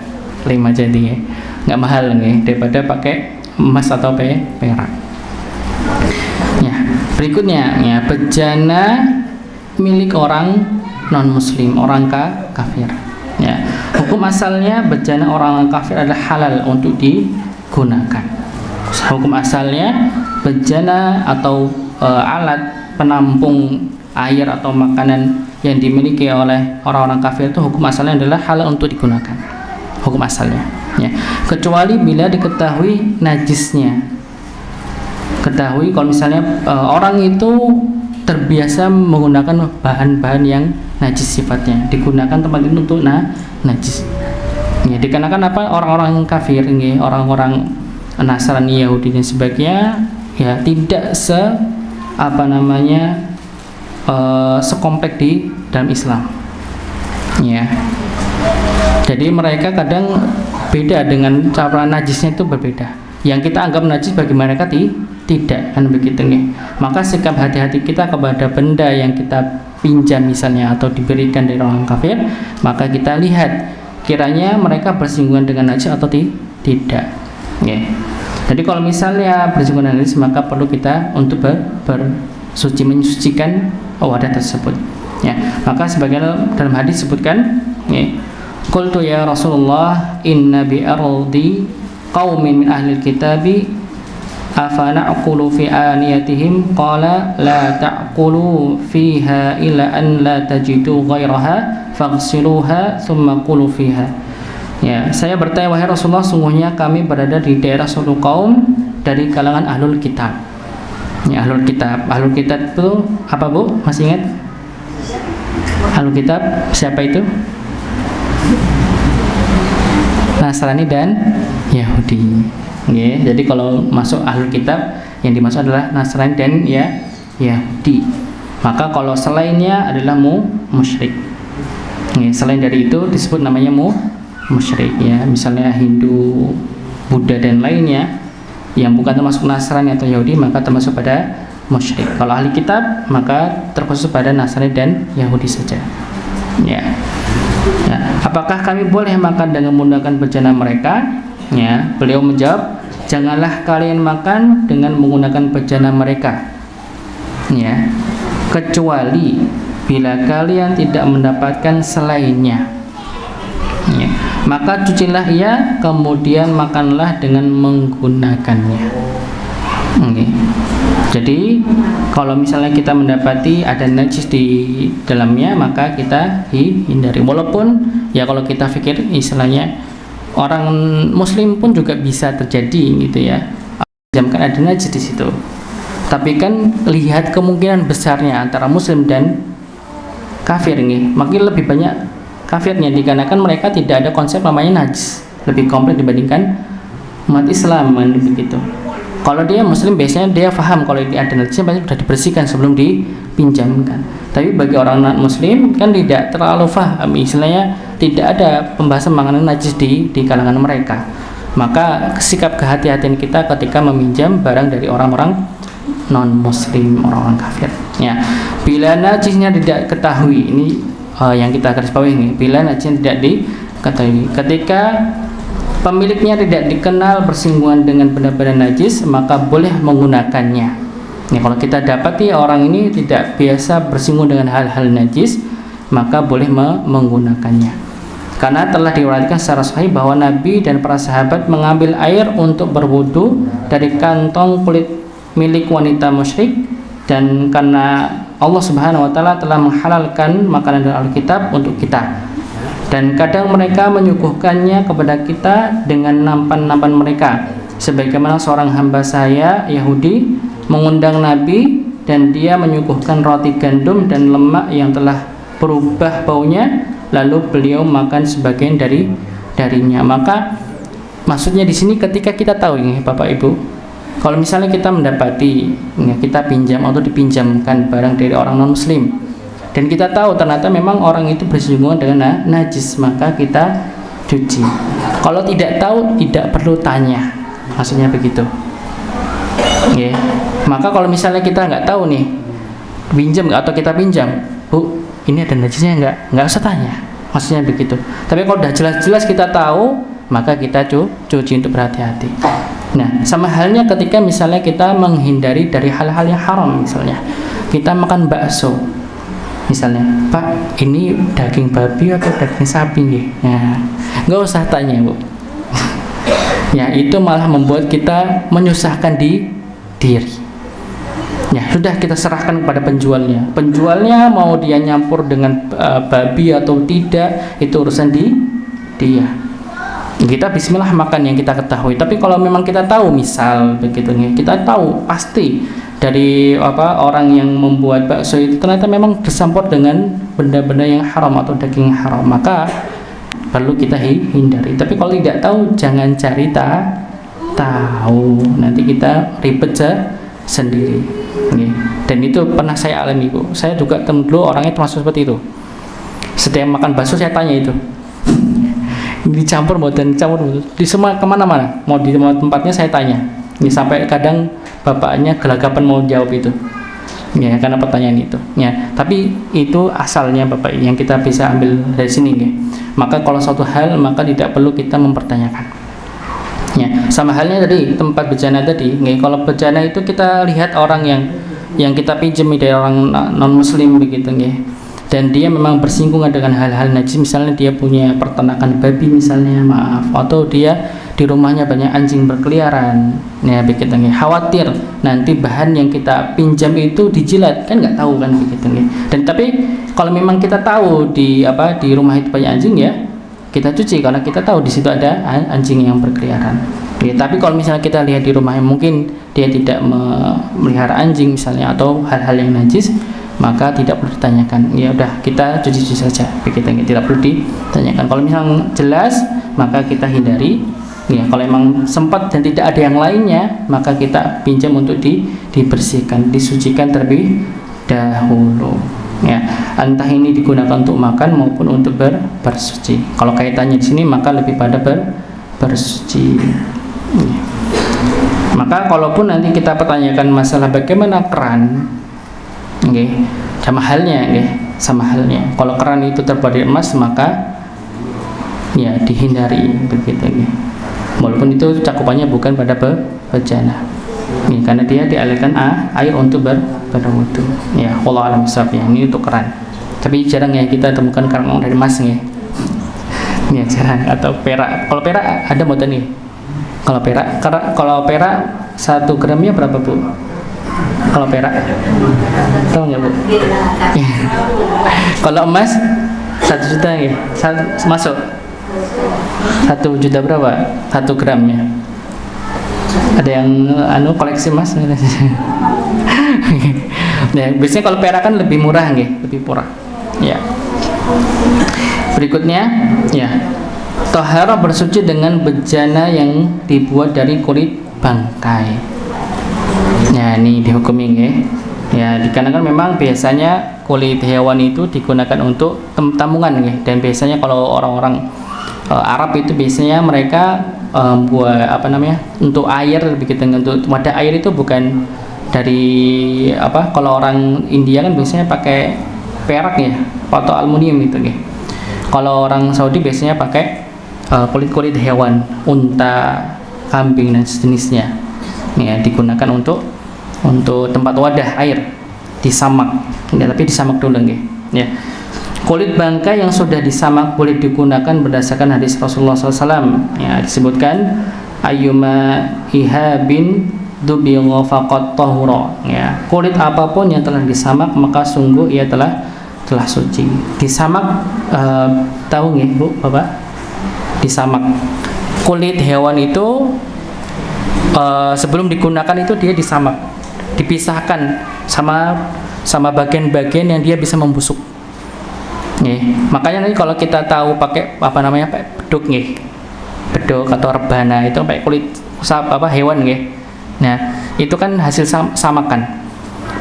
Lem aja dia, nggak mahal daripada pakai emas atau perak. Ya, berikutnya bejana milik orang non muslim, orang kafir. Ya, hukum asalnya bejana orang kafir adalah halal untuk digunakan. Hukum asalnya bejana atau alat penampung air atau makanan yang dimiliki oleh orang-orang kafir itu hukum asalnya adalah halal untuk digunakan. Hukum asalnya, ya. Kecuali bila diketahui najisnya. Ketahui kalau misalnya orang itu terbiasa menggunakan bahan-bahan yang najis sifatnya, digunakan tempat itu untuk najis. Ya, dikarenakan apa? Orang-orang kafir orang-orang Nasrani, Yahudi dan sebagainya, ya tidak sekompleks di dalam Islam. Ya. Jadi mereka kadang beda dengan cara najisnya itu berbeda. Yang kita anggap najis bagi mereka tidak, kan begitu Maka sikap hati-hati kita kepada benda yang kita pinjam misalnya atau diberikan dari orang kafir, maka kita lihat kiranya mereka bersinggungan dengan najis atau tidak. Jadi kalau misalnya bersinggungan dengan najis, maka perlu kita untuk menyucikan wadah tersebut. Ya, maka sebagian dalam hadis disebutkan, qultu ya Rasulullah inna bi ardi qaumin min ahli kitabi afana'qulu fi aniyatihim qala la ta'qulu fiha illa an la tajidu ghairaha faghsiluha thumma qulu fiha. Ya, saya bertanya wahai Rasulullah, sungguhnya kami berada di daerah suatu kaum dari kalangan ahlul kitab. Ya, ahlul kitab itu apa Bu? Masih ingat? Ahlul kitab siapa itu? Nasrani dan Yahudi. Jadi kalau masuk ahlul kitab yang dimaksud adalah Nasrani dan Yahudi. Maka kalau selainnya adalah musyrik. Selain dari itu disebut namanya musyrik. Ya, misalnya Hindu, Buddha dan lainnya yang bukan termasuk Nasrani atau Yahudi maka termasuk pada musyrik. Kalau ahli kitab maka terkhusus pada Nasrani dan Yahudi saja. Ya. Apakah kami boleh makan dengan menggunakan bejana mereka? Ya, beliau menjawab, janganlah kalian makan dengan menggunakan bejana mereka. Ya, kecuali bila kalian tidak mendapatkan selainnya. Ya, maka cucilah ia, kemudian makanlah dengan menggunakannya. Jadi kalau misalnya kita mendapati ada najis di dalamnya maka kita hindari. Walaupun ya kalau kita pikir istilahnya orang muslim pun juga bisa terjadi gitu ya. Jamkan ada najis di situ. Tapi kan lihat kemungkinan besarnya antara muslim dan kafir makin lebih banyak kafirnya dikarenakan mereka tidak ada konsep namanya najis, lebih kompleks dibandingkan umat Islam begitu. Kalau dia muslim biasanya dia paham kalau ada najisnya pasti sudah dibersihkan sebelum dipinjamkan. Tapi bagi orang non muslim kan tidak terlalu paham, istilahnya tidak ada pembahasan mengenai najis di kalangan mereka. Maka sikap kehati-hatian kita ketika meminjam barang dari orang-orang non muslim, orang-orang kafir. Ya, bila najisnya tidak ketahui, ini yang kita garis bawahi ini, bila najisnya tidak ketahui, ketika pemiliknya tidak dikenal bersinggungan dengan benda-benda najis, maka boleh menggunakannya. Nah, kalau kita dapati orang ini tidak biasa bersinggungan dengan hal-hal najis, maka boleh menggunakannya. Karena telah diriwayatkan secara sahih bahwa Nabi dan para sahabat mengambil air untuk berwudu dari kantong kulit milik wanita musyrik, dan karena Allah Subhanahu wa taala telah menghalalkan makanan dari Alkitab untuk kita. Dan kadang mereka menyuguhkannya kepada kita dengan nampan-nampan mereka. Sebagaimana seorang hamba saya Yahudi mengundang Nabi dan dia menyuguhkan roti gandum dan lemak yang telah berubah baunya, lalu beliau makan sebagian darinya. Maka maksudnya di sini ketika kita tahu ini Bapak Ibu, kalau misalnya kita mendapati ya, kita pinjam atau dipinjamkan barang dari orang non muslim dan kita tahu ternyata memang orang itu bersinggungan dengan najis, maka kita cuci. Kalau tidak tahu tidak perlu tanya, maksudnya begitu ya. Maka kalau misalnya kita nggak tahu nih, pinjam atau kita pinjam, Bu, ini ada najisnya nggak usah tanya, maksudnya begitu. Tapi kalau udah jelas-jelas kita tahu, maka kita cuci untuk berhati-hati. Nah, sama halnya ketika misalnya kita menghindari dari hal-hal yang haram. Misalnya kita makan bakso, misalnya, Pak, ini daging babi atau daging sapi ya? Nah, nggak usah tanya, Bu. Ya, itu malah membuat kita menyusahkan diri. Ya, sudah kita serahkan kepada penjualnya. Penjualnya mau dia nyampur dengan babi atau tidak, itu urusan dia. Kita bismillah makan yang kita ketahui. Tapi kalau memang kita tahu, misal begitu nih, kita tahu pasti dari orang yang membuat bakso itu ternyata memang tercampur dengan benda-benda yang haram atau daging haram, maka perlu kita hindari. Tapi kalau tidak tahu, jangan cari tahu. Nanti kita ribet sendiri. Dan itu pernah saya alami, Bu. Saya juga dulu orangnya termasuk seperti itu. Setiap makan bakso saya tanya itu, dicampur di semua kemana-mana, mau di tempatnya saya tanya. Ini sampai kadang bapaknya gelagapan mau jawab itu, ya, karena pertanyaan itu. Ya, tapi itu asalnya Bapak yang kita bisa ambil dari sini, ya. Maka kalau suatu hal maka tidak perlu kita mempertanyakan. Ya, sama halnya tadi tempat bejana tadi. Kalau bejana itu kita lihat orang yang kita pinjam dari orang non muslim begitu, ya, dan dia memang bersinggungan dengan hal-hal najis, misalnya dia punya peternakan babi misalnya, maaf, atau dia di rumahnya banyak anjing berkeliaran, ya begitu, ya, khawatir nanti bahan yang kita pinjam itu dijilat, kan nggak tahu kan begitu, ya. Dan tapi kalau memang kita tahu di rumah itu banyak anjing, ya kita cuci karena kita tahu di situ ada anjing yang berkeliaran. Ya, tapi kalau misalnya kita lihat di rumahnya mungkin dia tidak memelihara anjing misalnya atau hal-hal yang najis, maka tidak perlu ditanyakan. Ya udah, kita cuci saja begitu, tidak perlu ditanyakan. Kalau misalnya jelas, maka kita hindari. Ya, kalau memang sempat dan tidak ada yang lainnya, maka kita pinjam untuk dibersihkan, disucikan terlebih dahulu. Ya, entah ini digunakan untuk makan maupun untuk bersuci. Kalau kaitannya di sini maka lebih pada bersuci. Ya. Maka kalaupun nanti kita pertanyakan masalah bagaimana keran, okay, sama halnya. Kalau keran itu terbuat dari emas, maka ya dihindari begitu, okay. Walaupun itu cakupannya bukan pada bejana, ya, karena dia dialirkan air untuk berwudu. Ya, wallahu a'lam bishawab. Ya, ini untuk keran. Tapi jarang ya kita temukan keran dari emas, ya. Ya jarang. Atau perak. Kalau perak ada model nih. Kalau perak 1 gramnya berapa, Bu? Kalau perak tahu nggak, Bu? Ya. Kalau emas 1 juta ya, masuk 1 juta berapa? 1 gramnya. Ada yang koleksi emas? Ya, biasanya kalau perak kan lebih murah, lebih murah. Ya. Berikutnya, ya, tohara bersuci dengan bejana yang dibuat dari kulit bangkai. Ya, ini dihukumi, ya, dikarenakan memang biasanya kulit hewan itu digunakan untuk tambungan, dan biasanya kalau orang-orang Arab itu biasanya mereka buat untuk air begitu, untuk wadah air itu bukan dari kalau orang India kan biasanya pakai perak, ya, atau aluminium gitu, Kalau orang Saudi biasanya pakai kulit-kulit hewan, unta, kambing dan sejenisnya. Ya, digunakan untuk tempat wadah air, disamak. Ya, tapi disamak dulu nggih. Ya. Kulit bangkai yang sudah disamak boleh digunakan berdasarkan hadis Rasulullah SAW. Ya, disebutkan ayyuma ihabin dubigha faqad tahura. Ya, kulit apapun yang telah disamak maka sungguh ia telah suci. Disamak tahu nggih Bu, Bapak? Disamak. Kulit hewan itu sebelum digunakan itu dia disamak, dipisahkan sama bagian-bagian yang dia bisa membusuk. Nih, makanya nanti kalau kita tahu pakai beduk nih, beduk atau rebana itu pakai kulit hewan nih. Nah, itu kan hasil samakan.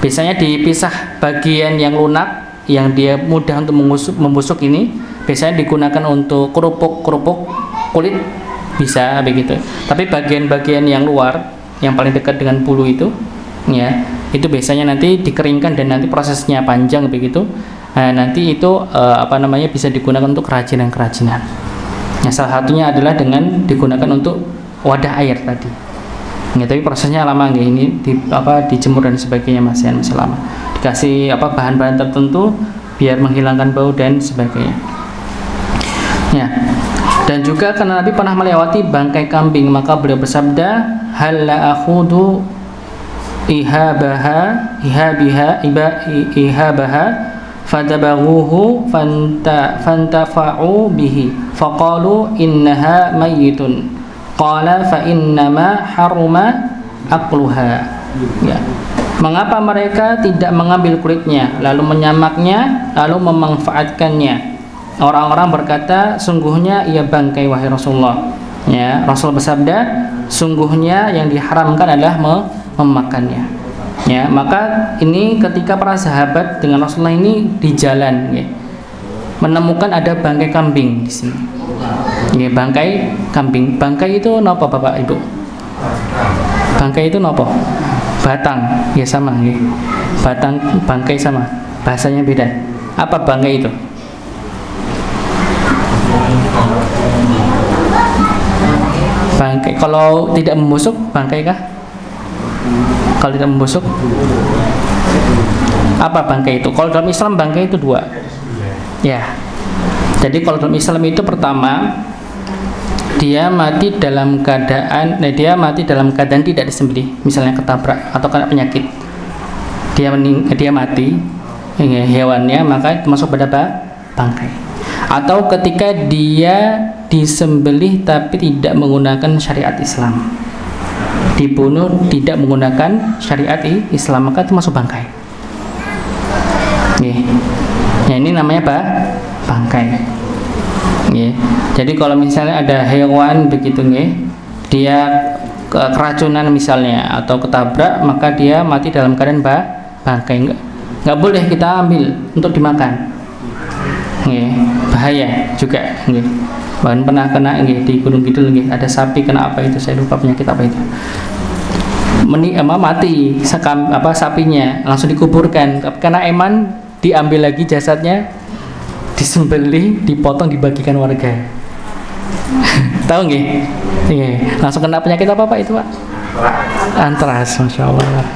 Biasanya dipisah bagian yang lunak, yang dia mudah untuk membusuk ini, biasanya digunakan untuk kerupuk kulit bisa begitu. Tapi bagian-bagian yang luar, yang paling dekat dengan bulu itu, ya, itu biasanya nanti dikeringkan dan nanti prosesnya panjang begitu. Nah, nanti itu bisa digunakan untuk kerajinan-kerajinan. Nah, salah satunya adalah dengan digunakan untuk wadah air tadi. Ya, tapi prosesnya lama nggih, ini dijemur dan sebagainya masih lama. Dikasih bahan-bahan tertentu biar menghilangkan bau dan sebagainya. Ya. Dan juga karena Nabi pernah melewati bangkai kambing, maka beliau bersabda, hal la akhudu ihabaha fadabaghuhu fantafa'u bihi faqalu innaha mayyitun qala fa innama haruma aqluha. Ya. Mengapa mereka tidak mengambil kulitnya lalu menyamaknya lalu memanfaatkannya? Orang-orang berkata, sungguhnya ia bangkai wahai Rasulullah. Ya, Rasul bersabda, sungguhnya yang diharamkan adalah memakannya. Ya, maka ini ketika para sahabat dengan Rasulullah ini di jalan, ya, menemukan ada bangkai kambing di sini. Ya, bangkai kambing. Bangkai itu nopo Bapak Ibu? Bangkai itu nopo? Batang. Ya sama, ya. Batang bangkai sama. Bahasanya beda. Apa bangkai itu? Bangkai. Kalau tidak membusuk, bangkai kah? Kalau tidak membusuk, apa bangkai itu? Kalau dalam Islam bangkai itu dua. Ya. Jadi kalau dalam Islam itu pertama, dia mati dalam keadaan tidak disembelih, misalnya ketabrak atau kena penyakit. Dia mati, hewannya, maka itu masuk pada bangkai. Atau ketika dia disembelih tapi tidak menggunakan syariat Islam, dibunuh tidak menggunakan syariat Islam, maka itu masuk bangkai. Ya, ini namanya bangkai. Ya. Jadi kalau misalnya ada hewan begitu, dia keracunan misalnya atau ketabrak, maka dia mati dalam keadaan bangkai. Nggak boleh kita ambil untuk dimakan. Bahaya juga. Bahkan pernah kena di Gunung Kidul, ada sapi kena apa itu, saya lupa penyakit apa itu, mati sapinya, langsung dikuburkan karena eman, diambil lagi jasadnya, disembelih, dipotong, dibagikan warga. Tahu nggih? Langsung kena penyakit apa Pak itu Pak? Antras, Masya Allah.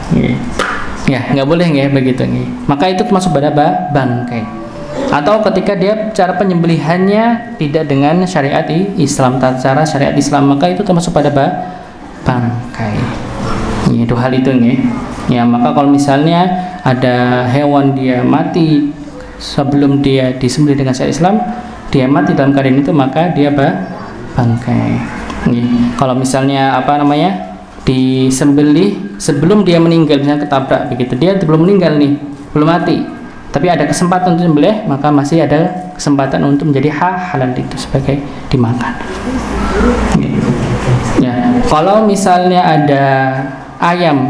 Ya, nggak boleh begitu. Maka itu masuk pada bangkai. Atau ketika dia cara penyembelihannya tidak dengan syariat Islam, cara syariat Islam, maka itu termasuk pada bangkai. Itu hal itu ya. Maka kalau misalnya ada hewan dia mati sebelum dia disembelih dengan syariat Islam, dia mati dalam keadaan itu, maka dia bangkai. Kalau misalnya disembelih sebelum dia meninggal, misalnya ketabrak begitu, dia belum meninggal belum mati, tapi ada kesempatan untuk disembelih, maka masih ada kesempatan untuk menjadi halal itu sebagai dimakan. Ya, kalau misalnya ada ayam,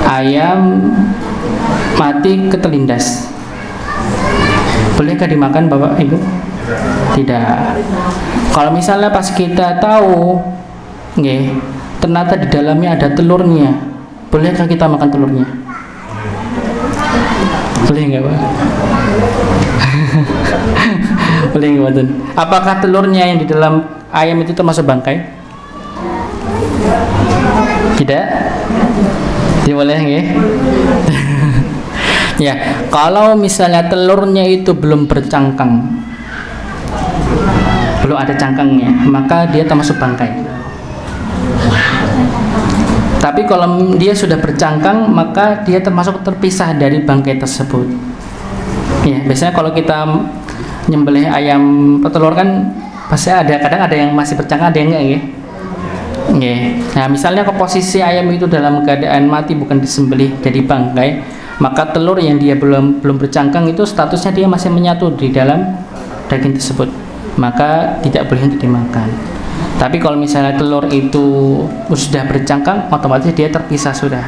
ayam mati ketelindas, bolehkah dimakan Bapak Ibu? Tidak. Kalau misalnya pas kita tahu, ternyata di dalamnya ada telurnya, bolehkah kita makan telurnya? Boleh nggak Pak? Boleh nggak Pak? Apakah telurnya yang di dalam ayam itu termasuk bangkai? Tidak? Tidak boleh nggak? Ya, kalau misalnya telurnya itu belum bercangkang, belum ada cangkangnya, maka dia termasuk bangkai. Tapi kalau dia sudah bercangkang, maka dia termasuk terpisah dari bangkai tersebut. Ya, biasanya kalau kita nyembelih ayam petelur kan pasti ada, kadang ada yang masih bercangkang, ada yang enggak ya. Ya. Nah, misalnya ke posisi ayam itu dalam keadaan mati, bukan disembelih jadi bangkai, maka telur yang dia belum bercangkang itu statusnya dia masih menyatu di dalam daging tersebut, maka tidak boleh untuk dimakan. Tapi kalau misalnya telur itu sudah bercangkang, otomatis dia terpisah sudah.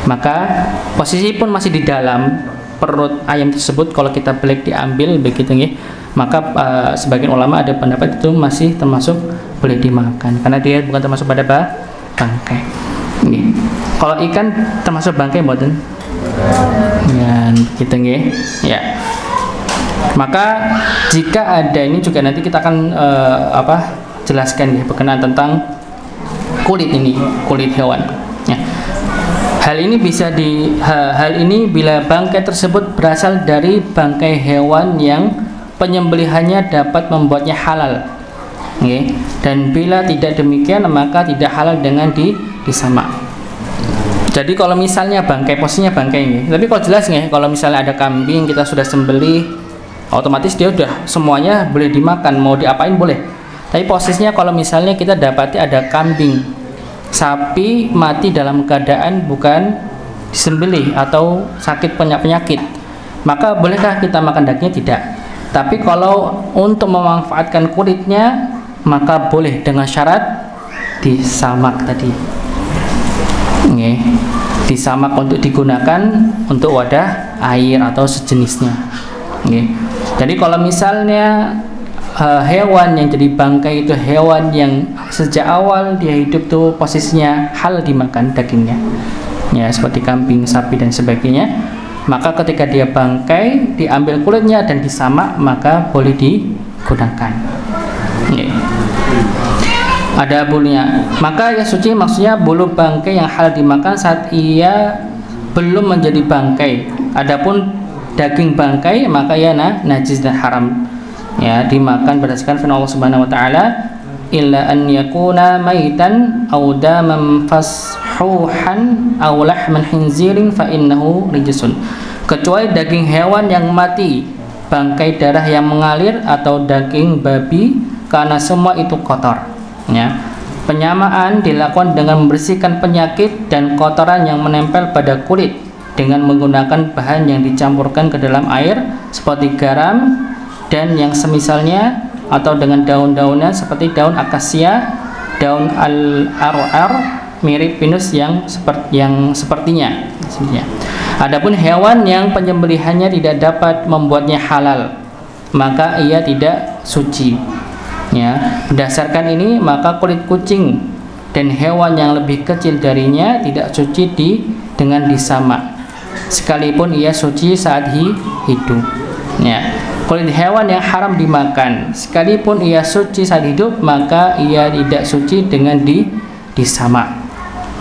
Maka posisi pun masih di dalam perut ayam tersebut, kalau kita belek diambil begitu ya, maka sebagian ulama ada pendapat itu masih termasuk boleh dimakan karena dia bukan termasuk pada bangkai. Nih. Kalau ikan termasuk bangkai mboten? Ya, begitu nggih. Ya. Maka jika ada, ini juga nanti kita akan jelaskan ya berkenaan tentang kulit ini, kulit hewan. Ya. Hal ini bila bangkai tersebut berasal dari bangkai hewan yang penyembelihannya dapat membuatnya halal. Okay. Dan bila tidak demikian maka tidak halal dengan disamak. Jadi kalau misalnya bangkai, posisinya bangkai ini. Tapi kalau jelas nih, kalau misalnya ada kambing kita sudah sembelih, otomatis dia udah semuanya boleh dimakan, mau diapain boleh. Tapi posisinya kalau misalnya kita dapati ada kambing, sapi mati dalam keadaan bukan disembelih atau sakit penyakit, maka bolehkah kita makan dagingnya? Tidak. Tapi kalau untuk memanfaatkan kulitnya, maka boleh dengan syarat disamak tadi. Okay. Disamak untuk digunakan untuk wadah air atau sejenisnya. Okay. Jadi kalau misalnya hewan yang jadi bangkai itu hewan yang sejak awal dia hidup tuh posisinya hal dimakan dagingnya, ya seperti kambing, sapi dan sebagainya, maka ketika dia bangkai diambil kulitnya dan disamak maka boleh digunakan. Ya. Ada bulunya, maka yang suci maksudnya bulu bangkai yang hal dimakan saat ia belum menjadi bangkai. Adapun daging bangkai maka ia najis dan haram, ya dimakan berdasarkan firman Allah Subhanahu wa taala, illa an yakuna maitan aw daman fashuhan aw lahman khinzirin fa innahu rijsun. Kecuali daging hewan yang mati, bangkai darah yang mengalir atau daging babi, karena semua itu kotor. Ya. Penyamaan dilakukan dengan membersihkan penyakit dan kotoran yang menempel pada kulit dengan menggunakan bahan yang dicampurkan ke dalam air seperti garam dan yang semisalnya, atau dengan daun-daunan seperti daun akasia, daun al-ar'ar, mirip pinus yang sepertinya. Adapun hewan yang penyembelihannya tidak dapat membuatnya halal, maka ia tidak suci. Ya, berdasarkan ini maka kulit kucing dan hewan yang lebih kecil darinya tidak suci dengan disamak, sekalipun ia suci saat hidup. Ya. Kulit hewan yang haram dimakan, sekalipun ia suci saat hidup, maka ia tidak suci dengan disamak.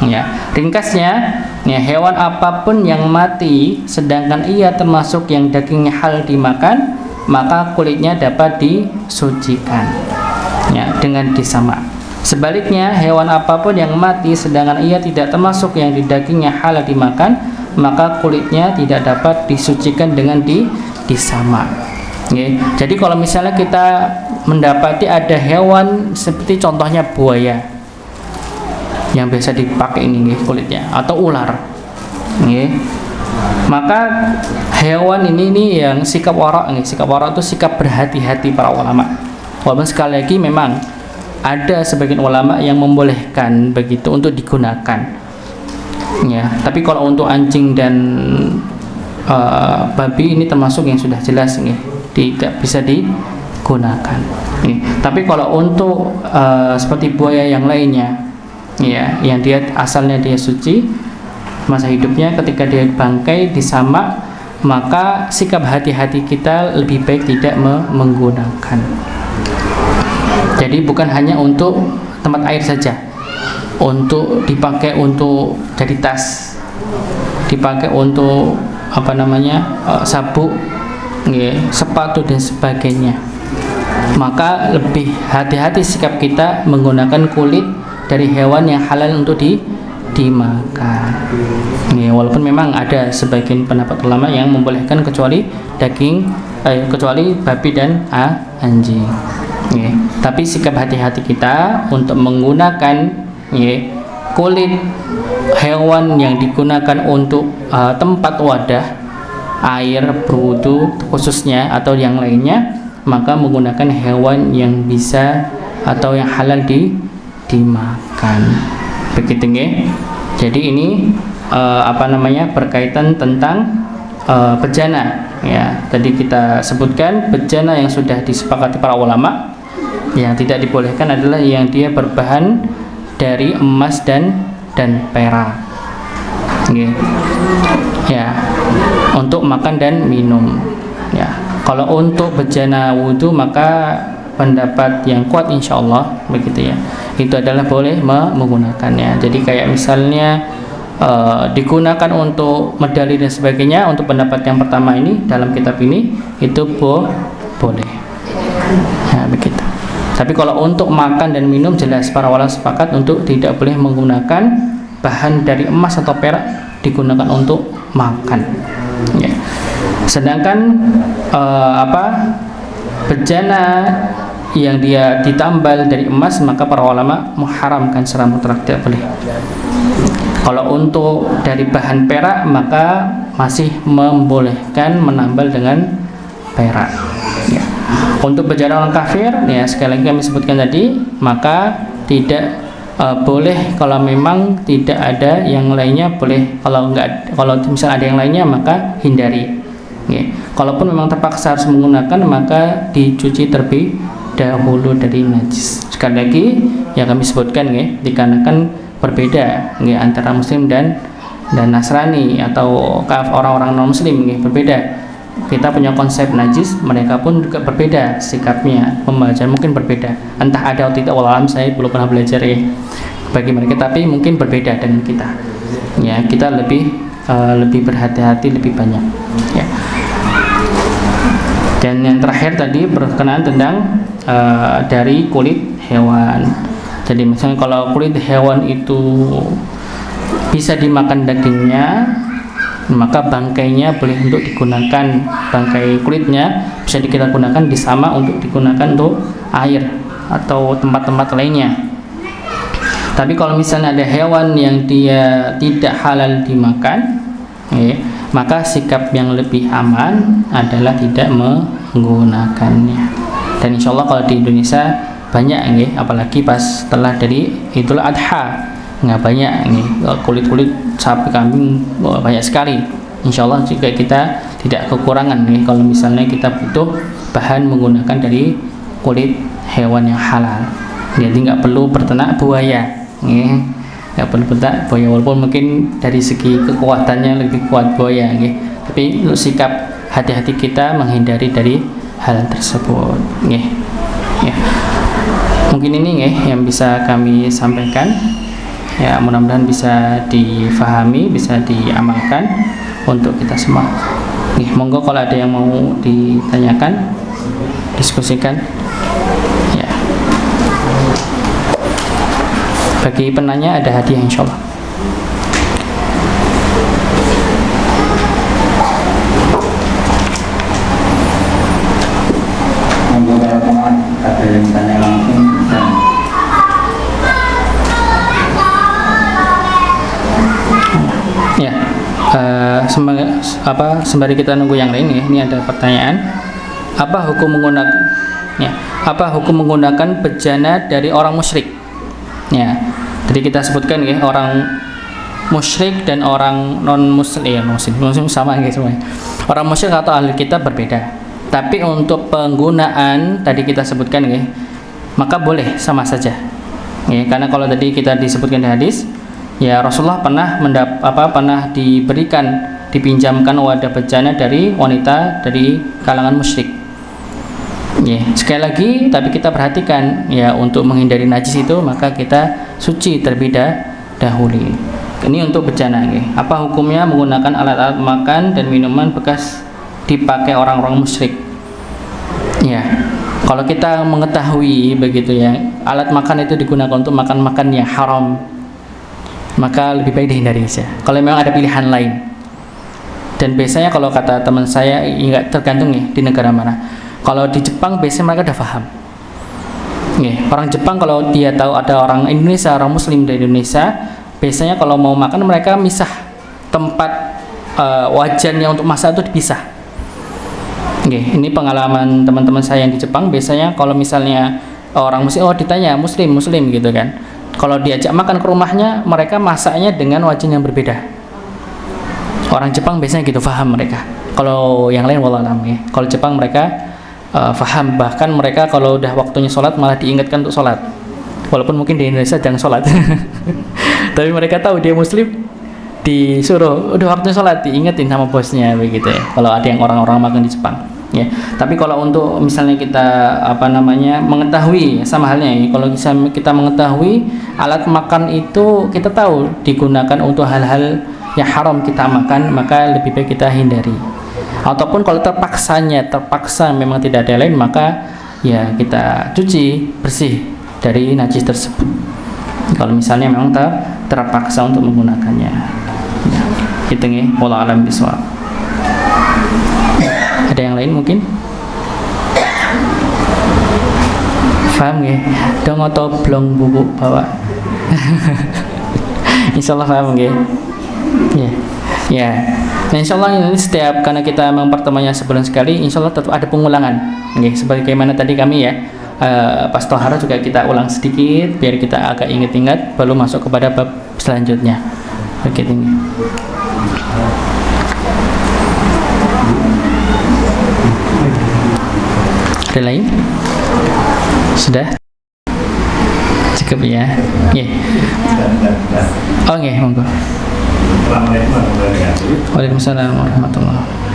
Ya, ringkasnya, ya, hewan apapun yang mati sedangkan ia termasuk yang dagingnya halal dimakan, maka kulitnya dapat disucikan, ya, dengan disamak. Sebaliknya, hewan apapun yang mati sedangkan ia tidak termasuk yang dagingnya halal dimakan, maka kulitnya tidak dapat disucikan dengan disamak. Okay. Jadi kalau misalnya kita mendapati ada hewan seperti contohnya buaya yang biasa dipakai ini kulitnya, atau ular, maka hewan ini yang sikap warak itu sikap berhati-hati para ulama. Walaupun sekali lagi memang ada sebagian ulama yang membolehkan begitu untuk digunakan, ya. Tapi kalau untuk anjing dan babi ini termasuk yang sudah jelas tidak bisa digunakan. Tapi kalau untuk seperti buaya yang lainnya, ya, yang dia asalnya dia suci masa hidupnya, ketika dia bangkai disamak maka sikap hati-hati kita lebih baik tidak menggunakan. Jadi bukan hanya untuk tempat air saja, untuk dipakai untuk jadi tas, dipakai untuk sabuk, sepatu dan sebagainya. Maka lebih hati-hati sikap kita menggunakan kulit dari hewan yang halal untuk dimakan. Walaupun memang ada sebagian pendapat ulama yang membolehkan kecuali kecuali babi dan anjing. Tapi sikap hati-hati kita untuk menggunakan kulit hewan yang digunakan untuk tempat wadah air berwudu khususnya atau yang lainnya, maka menggunakan hewan yang bisa atau yang halal dimakan. Begitu nggih. Jadi ini berkaitan tentang bejana ya. Tadi kita sebutkan bejana yang sudah disepakati para ulama. Yang tidak dibolehkan adalah yang dia berbahan dari emas dan perak. Ya, untuk makan dan minum. Ya, kalau untuk bejana wudu maka pendapat yang kuat insya Allah begitu ya. Itu adalah boleh menggunakannya. Jadi kayak misalnya digunakan untuk medali dan sebagainya, untuk pendapat yang pertama ini dalam kitab ini itu boleh. Ya, begitu. Tapi kalau untuk makan dan minum jelas para ulama sepakat untuk tidak boleh menggunakan bahan dari emas atau perak digunakan untuk makan. Ya. Sedangkan bejana yang dia ditambal dari emas maka para ulama mengharamkan secara mutlak, tidak boleh. Kalau untuk dari bahan perak maka masih membolehkan menambal dengan perak. Ya. Untuk bejana orang kafir, ya sekali lagi kami sebutkan tadi, maka tidak boleh kalau memang tidak ada yang lainnya boleh. Kalau misal ada yang lainnya maka hindari. Ya. Kalaupun memang terpaksa harus menggunakan maka dicuci terlebih dahulu dari najis. Sekali lagi yang kami sebutkan ya, dikarenakan berbeda ya, antara muslim dan Nasrani atau orang-orang non muslim ya, berbeda. Kita punya konsep najis, mereka pun juga berbeda sikapnya, pembacaan mungkin berbeda. Entah ada atau tidak, wallahualam, saya belum pernah belajar ya bagi mereka, tapi mungkin berbeda dengan kita. Ya, kita lebih berhati-hati, lebih banyak. Ya. Dan yang terakhir tadi berkenaan tentang dari kulit hewan. Jadi misalnya kalau kulit hewan itu bisa dimakan dagingnya, maka bangkainya boleh untuk digunakan, bangkai kulitnya bisa kita gunakan disama untuk digunakan untuk air atau tempat-tempat lainnya. Tapi kalau misalnya ada hewan yang dia tidak halal dimakan, maka sikap yang lebih aman adalah tidak menggunakannya. Dan insya Allah kalau di Indonesia banyak apalagi pas setelah dari Idul Adha, nggak banyak kulit-kulit sapi kambing banyak sekali. Insya Allah juga kita tidak kekurangan kalau misalnya kita butuh bahan menggunakan dari kulit hewan yang halal. Jadi nggak perlu berternak buaya, nggak perlu berternak buaya, walaupun mungkin dari segi kekuatannya lebih kuat buaya, tapi untuk sikap hati-hati kita menghindari dari hal tersebut. Mungkin ini yang bisa kami sampaikan. Ya, mudah-mudahan bisa difahami, bisa diamalkan untuk kita semua. Monggo kalau ada yang mau ditanyakan, diskusikan. Ya. Bagi penanya ada hadiah insyaallah. Monggo para penonton ada yang tanya langsung. Ya, sembari kita nunggu yang lain ini ada pertanyaan. Apa hukum menggunakan bejana dari orang musyrik? Ya, jadi kita sebutkan orang musyrik dan orang non muslim, muslim sama semuanya. Orang musyrik atau ahli kitab berbeda. Tapi untuk penggunaan tadi kita sebutkan maka boleh sama saja. Karena kalau tadi kita disebutkan di hadis, ya Rasulullah pernah diberikan dipinjamkan wadah bejana dari wanita dari kalangan musyrik. Ya, sekali lagi tapi kita perhatikan ya, untuk menghindari najis itu maka kita suci terlebih dahulu. Ini untuk bejana ya. Apa hukumnya menggunakan alat-alat makan dan minuman bekas dipakai orang-orang musyrik? Ya, kalau kita mengetahui begitu ya, alat makan itu digunakan untuk makan-makan yang haram, maka lebih baik dihindari saja. Kalau memang ada pilihan lain. Dan biasanya kalau kata teman saya, enggak, tergantung ya di negara mana. Kalau di Jepang biasanya mereka udah paham. Orang Jepang kalau dia tahu ada orang Indonesia, orang Muslim dari Indonesia, biasanya kalau mau makan mereka misah tempat wajannya untuk masak itu dipisah. Ini pengalaman teman-teman saya yang di Jepang. Biasanya kalau misalnya orang Muslim, ditanya Muslim gitu kan. Kalau diajak makan ke rumahnya, mereka masaknya dengan wajan yang berbeda. Orang Jepang biasanya gitu, paham mereka. Kalau yang lain wallah alam ya. Kalau Jepang mereka paham, bahkan mereka kalau udah waktunya sholat malah diingatkan untuk sholat. Walaupun mungkin di Indonesia jangan sholat, tapi mereka tahu dia Muslim, disuruh udah waktunya sholat diingetin sama bosnya begitu ya. Kalau ada yang orang-orang makan di Jepang. Ya, tapi kalau untuk misalnya kita mengetahui sama halnya ya, kalau kita mengetahui alat makan itu kita tahu digunakan untuk hal-hal yang haram kita makan, maka lebih baik kita hindari. Ataupun kalau terpaksa memang tidak ada lain, maka ya kita cuci bersih dari najis tersebut. Kalau misalnya memang terpaksa untuk menggunakannya. Ya, gitu ya, wallahu a'lam bishawab. Ada yang lain mungkin? Paham ya? Dong atau blong bubuk bawa. Insyaallah paham ya. Ya. Ya. Nah, insyaallah ini setiap, karena kita memang pertemuannya sebulan sekali, insyaallah tetap ada pengulangan. Oke, sebagaimana tadi kami ya, pas tohara juga kita ulang sedikit biar kita agak ingat-ingat, baru masuk kepada bab selanjutnya. Begitu ini. Ada lain? Sudah? Cukup ya? Yeah. Oke, monggo. Assalamualaikum warahmatullahi wabarakatuh. Waalaikumsalam warahmatullahi wabarakatuh.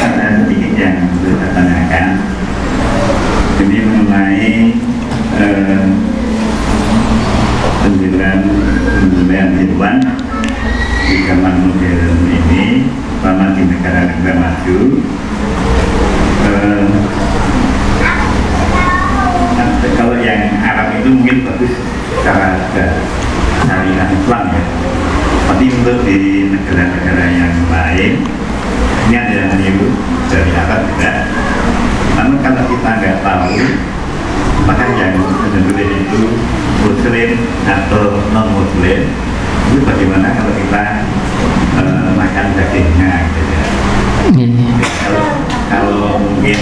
Ada sedikit yang perlu saya tanyakan. Ini mengenai penjualan hewan di zaman modern ini, terutama di negara-negara maju. Kalau yang Arab itu mungkin bagus secara syariat Islam ya. Tapi untuk di negara-negara yang lain, ini ada yang meniru dari Arab juga. Namun kalau kita nggak tahu, maka yang menyembelih itu Muslim atau non Muslim, itu bagaimana kalau kita makan dagingnya gitu ya. Kalau mungkin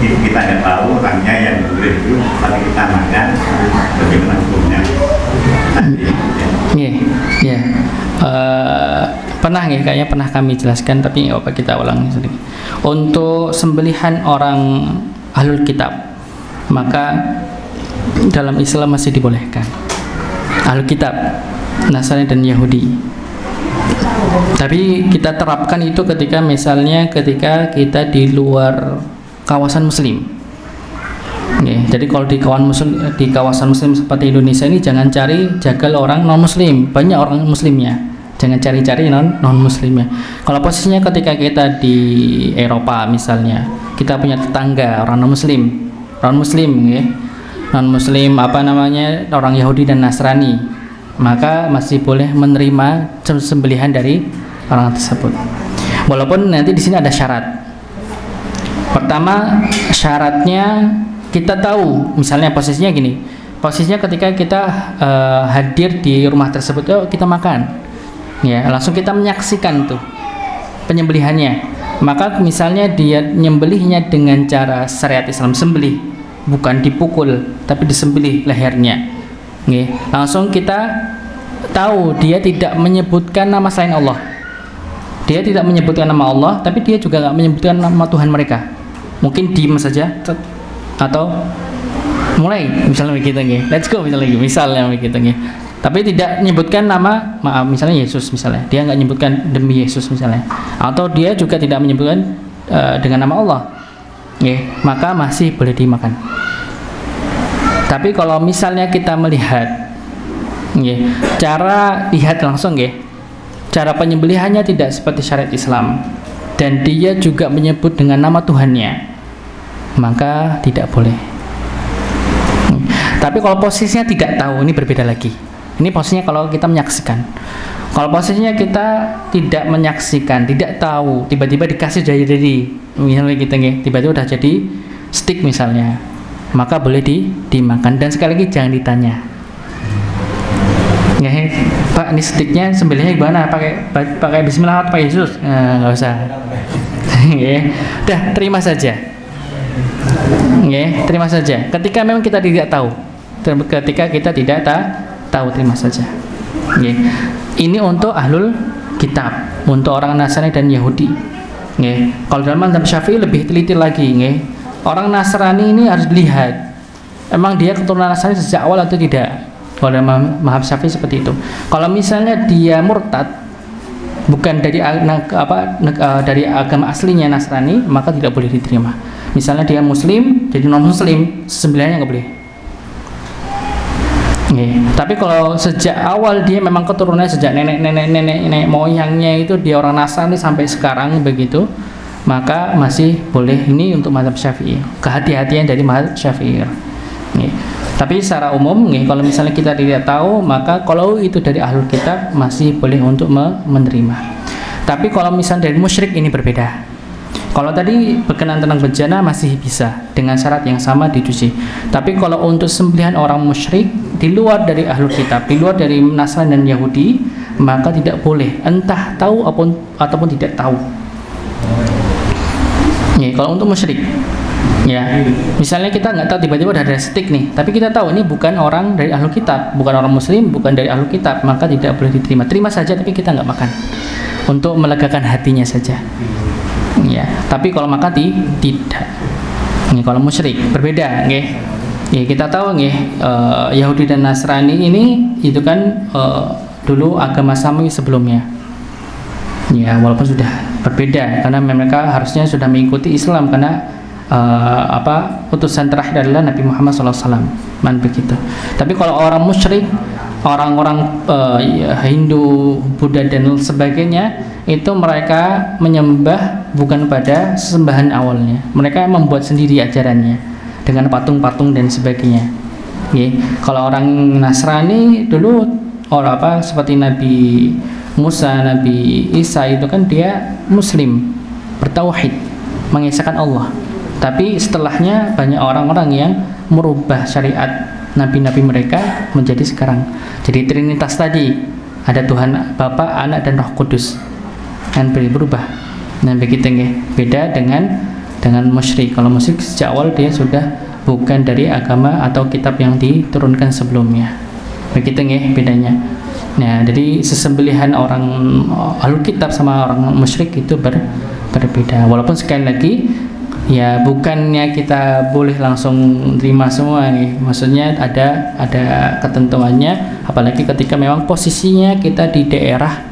kita nggak tahu orangnya yang menyembelih itu, tapi kita makan, bagaimana hukumnya? Pernah ya, kayaknya pernah kami jelaskan, tapi nggak apa, kita ulang sedikit. Untuk sembelihan orang ahlul kitab, maka dalam Islam masih dibolehkan. Ahlul kitab, Nasrani dan Yahudi. Tapi kita terapkan itu ketika ketika kita di luar kawasan muslim. Jadi kalau di kawasan muslim seperti Indonesia ini, jangan cari jagal orang non muslim, banyak orang muslimnya. Jangan cari-cari non muslimnya. Kalau posisinya ketika kita di Eropa misalnya, kita punya tetangga orang non muslim ya. Non muslim orang Yahudi dan Nasrani, maka masih boleh menerima sembelihan dari orang tersebut. Walaupun nanti di sini ada syarat. Pertama, syaratnya kita tahu, misalnya posisinya gini. Posisinya ketika kita hadir di rumah tersebut, kita makan. Ya, langsung kita menyaksikan tuh penyembelihannya. Maka misalnya dia nyembelihnya dengan cara syariat Islam, sembelih, bukan dipukul, tapi disembelih lehernya. Langsung kita tahu dia tidak menyebutkan nama selain Allah. Dia tidak menyebutkan nama Allah, tapi dia juga nggak menyebutkan nama Tuhan mereka. Mungkin diem saja, atau mulai misalnya begitu nggih, let's go misalnya begitu nggih, tapi tidak menyebutkan nama, maaf misalnya Yesus misalnya, dia nggak menyebutkan demi Yesus misalnya, atau dia juga tidak menyebutkan dengan nama Allah, nggih, maka masih boleh dimakan. Tapi kalau misalnya kita melihat, nggih, cara lihat langsung nggih, cara penyembelihannya tidak seperti syariat Islam dan dia juga menyebut dengan nama Tuhannya, maka tidak boleh. Tapi kalau posisinya tidak tahu, ini berbeda lagi. Ini posisinya kalau kita menyaksikan. Kalau posisinya kita tidak menyaksikan, tidak tahu, tiba-tiba dikasih jadi misalnya kita nggih, tiba-tiba udah jadi stick misalnya, maka boleh dimakan. Dan sekali lagi jangan ditanya. Ya, Pak, ini sticknya sembelihnya gimana? Pakai Bismillah atau pakai Yesus? Nggak usah. Ya, udah terima saja. Ya, terima saja. Ketika memang kita tidak tahu, terima saja. Ya. Ini untuk ahlul kitab, untuk orang Nasrani dan Yahudi. Ya. Kalau dalam mazhab Syafi'i lebih teliti lagi. Ya. Orang Nasrani ini harus dilihat, emang dia keturunan Nasrani sejak awal atau tidak. Kalau dalam mazhab Syafi'i seperti itu. Kalau misalnya dia murtad, bukan dari dari agama aslinya Nasrani, maka tidak boleh diterima. Misalnya dia Muslim, jadi non Muslim, sembelihannya nggak boleh. Tapi kalau sejak awal dia memang keturunannya sejak nenek moyangnya itu dia orang Nasrani sampai sekarang begitu, maka masih boleh. Ini untuk mazhab Syafi'i, kehati-hatian dari mazhab Syafi'i. Tapi secara umum, kalau misalnya kita tidak tahu, maka kalau itu dari ahlul kitab masih boleh untuk menerima. Tapi kalau misalnya dari musyrik ini berbeda. Kalau tadi berkenaan tentang bencana masih bisa dengan syarat yang sama dicuci. Tapi kalau untuk sembelihan orang musyrik di luar dari ahlul kitab, di luar dari Nasrani dan Yahudi, maka tidak boleh, entah tahu ataupun tidak tahu. Kalau untuk musyrik, ya, misalnya kita nggak tahu, tiba-tiba ada stick nih, tapi kita tahu ini bukan orang dari ahlul kitab, bukan orang Muslim, bukan dari ahlul kitab, maka tidak boleh diterima. Terima saja, tapi kita nggak makan, untuk melegakan hatinya saja. Ya, tapi kalau makan tidak. Kalau musyrik berbeda, nggih. Ya, kita tahu nggih, Yahudi dan Nasrani ini itu kan dulu agama samawi sebelumnya. Ya, walaupun sudah berbeda karena mereka harusnya sudah mengikuti Islam karena utusan terakhir adalah Nabi Muhammad SAW, begitu. Tapi kalau orang musyrik, orang-orang Hindu, Buddha dan sebagainya, itu mereka menyembah bukan pada sesembahan awalnya. Mereka membuat sendiri ajarannya dengan patung-patung dan sebagainya. Kalau orang Nasrani dulu seperti Nabi Musa, Nabi Isa itu kan dia Muslim, bertauhid, mengesahkan Allah. Tapi setelahnya banyak orang-orang yang merubah syariat nabi-nabi mereka menjadi sekarang. Jadi Trinitas tadi, ada Tuhan Bapa, Anak dan Roh Kudus, kan berubah. Nah begitu nggih. Beda dengan musyrik. Kalau musyrik sejak awal dia sudah bukan dari agama atau kitab yang diturunkan sebelumnya. Begitu nggih bedanya. Nah, jadi sesembelihan orang ahlul kitab sama orang musyrik itu berbeda. Walaupun sekali lagi, ya bukannya kita boleh langsung terima semua nih. Maksudnya ada ketentuannya, apalagi ketika memang posisinya kita di daerah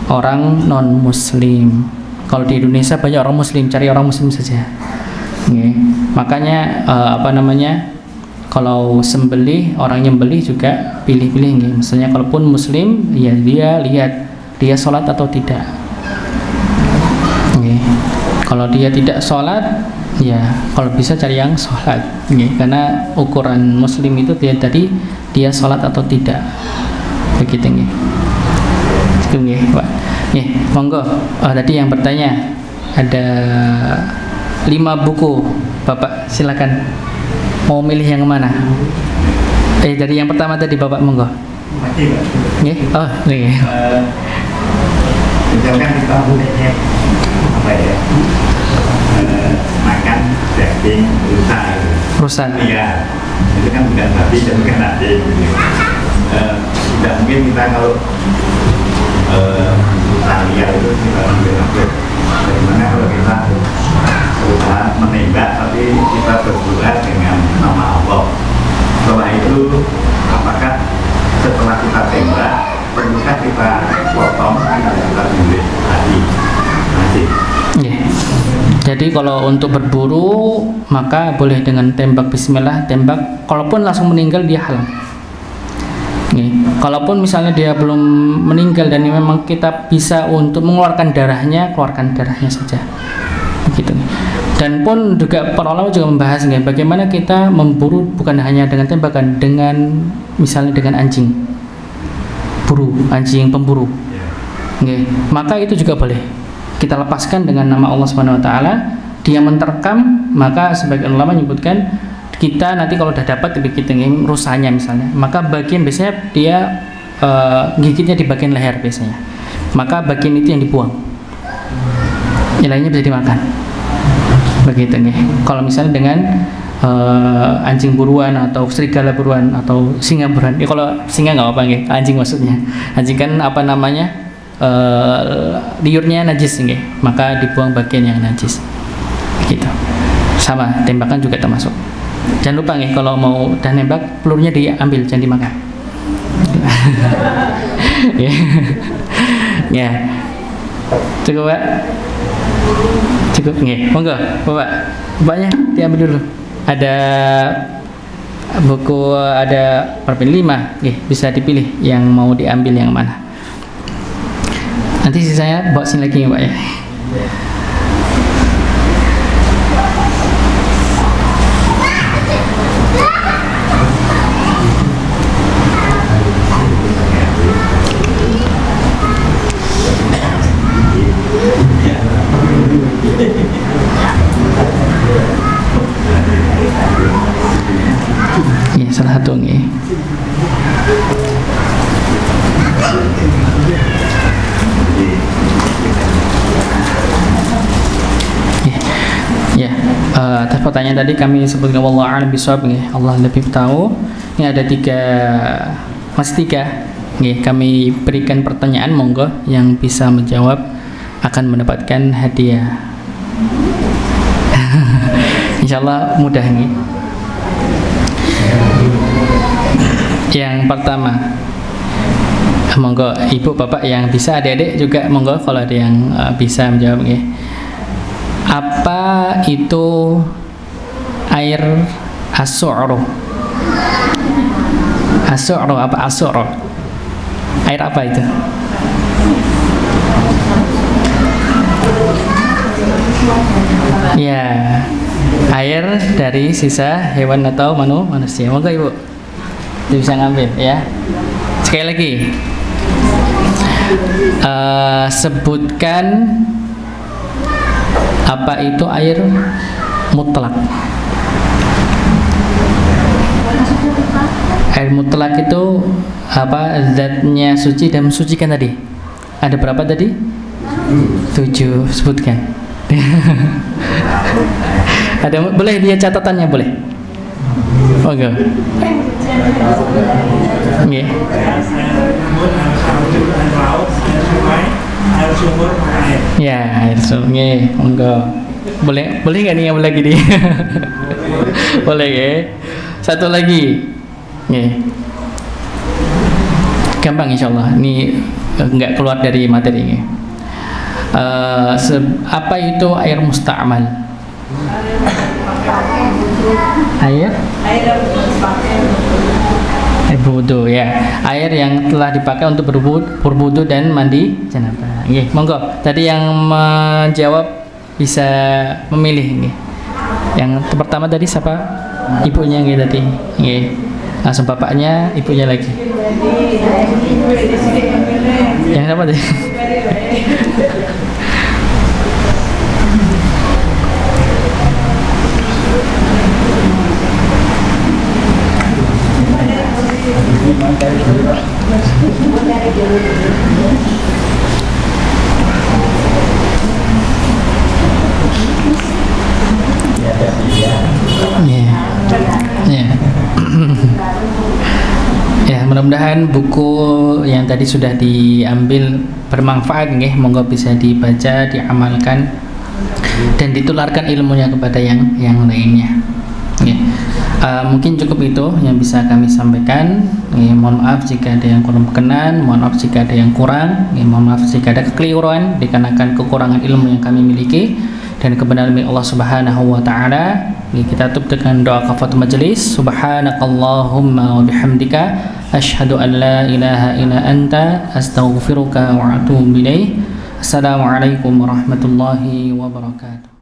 orang non muslim. Kalau di Indonesia banyak orang muslim, cari orang muslim saja. Makanya kalau sembelih, orang nyembelih juga pilih-pilih. Misalnya kalaupun muslim, ya dia lihat dia sholat atau tidak. Kalau dia tidak sholat, ya kalau bisa cari yang sholat, karena ukuran muslim itu dia sholat atau tidak, begitu nggih. Itu nggih, Pak. Monggo. Tadi yang bertanya ada 5 buku, Bapak silakan. Mau milih yang mana? Dari yang pertama tadi Bapak, monggo. Nggih. Oh, nggih. Misalkan kita makan daging rusa. Iya, itu kan bukan babi dan bukan daging. Tidak mungkin kita kalau rusa liar itu kita ambil. Bagaimana kalau kita berusaha menembak tapi kita berbuat dengan kalau untuk berburu maka boleh dengan tembak bismillah, tembak, kalaupun langsung meninggal dia halal. Kalaupun misalnya dia belum meninggal dan memang kita bisa untuk mengeluarkan darahnya, keluarkan darahnya saja. Begitu. Dan pun juga para ulama juga membahas bagaimana kita memburu bukan hanya dengan tembakan, dengan misalnya dengan anjing buru, anjing pemburu. Maka itu juga boleh kita lepaskan dengan nama Allah Subhanahu wa taala, dia menterkam, maka sebagian ulama menyebutkan kita nanti kalau udah dapat kita rusanya misalnya, maka bagian biasanya dia gigitnya di bagian leher biasanya, maka bagian itu yang dibuang, yang lainnya bisa dimakan. Begitu nih. Kalau misalnya dengan anjing buruan atau serigala buruan atau singa buruan, kalau singa nggak apa-apa nih, anjing maksudnya. Anjing kan apa namanya, liurnya najis nih, maka dibuang bagian yang najis. Gitu. Sama tembakan juga termasuk. Jangan lupa nih, kalau mau dan nembak pelurnya diambil, jangan dimakan. Ya. Cukup Pak? Cukup nih. Monggo, Bapak. Bapaknya diambil dulu. Ada buku, ada perpin 5, bisa dipilih yang mau diambil yang mana. Nanti sisanya bawa sini lagi ya Pak ya. Ya, salah satu nih. Ya, atas pertanyaan tadi kami sebutkan wallahu a'lam bishawab, Allah lebih tahu. Ini ada 3, masih 3. Kami berikan pertanyaan, monggo yang bisa menjawab akan mendapatkan hadiah. Insyaallah mudah nih. Yang pertama, monggo ibu bapak yang bisa, adik-adik juga monggo kalau ada yang bisa menjawab. Apa itu air as-su'ru? As-su'ru apa as-su'ru? Air apa itu? Ya, air dari sisa hewan atau manusia. Monggo ibu, dia bisa ngambil ya. Sekali lagi, sebutkan apa itu air mutlak. Air mutlak itu apa, zatnya suci dan mensucikan tadi. Ada berapa tadi? 7, sebutkan. Ada, boleh dia catatannya boleh. Oke. Nggih. Ya, air sungai. Monggo. Boleh nggak nih yang lagi di? Boleh ya. Satu lagi. Nggih. Gampang insyaallah. Ini nggak keluar dari materi ini. Apa itu air musta'mal? Air berwudu ya, air yang telah dipakai untuk berwudu dan mandi janabah. Monggo. Tadi yang menjawab bisa memilih nih. Yang pertama tadi siapa? Ibunya tadi. Langsung bapaknya, ibunya lagi. Yang apa tadi? Ya, mudah-mudahan buku yang tadi sudah diambil bermanfaat, monggo bisa dibaca, diamalkan dan ditularkan ilmunya kepada yang lainnya. Mungkin cukup itu yang bisa kami sampaikan. Mohon maaf jika ada yang kurang berkenan, mohon maaf jika ada yang kurang, mohon maaf jika ada kekeliruan dikarenakan kekurangan ilmu yang kami miliki. dan kebenaran milik Allah Subhanahu wa taala. Kita tutup dengan doa kafaratul majelis. Subhanakallahumma wa bihamdika asyhadu an la ilaha illa anta astaghfiruka wa atubu ilaik. Assalamualaikum warahmatullahi wabarakatuh.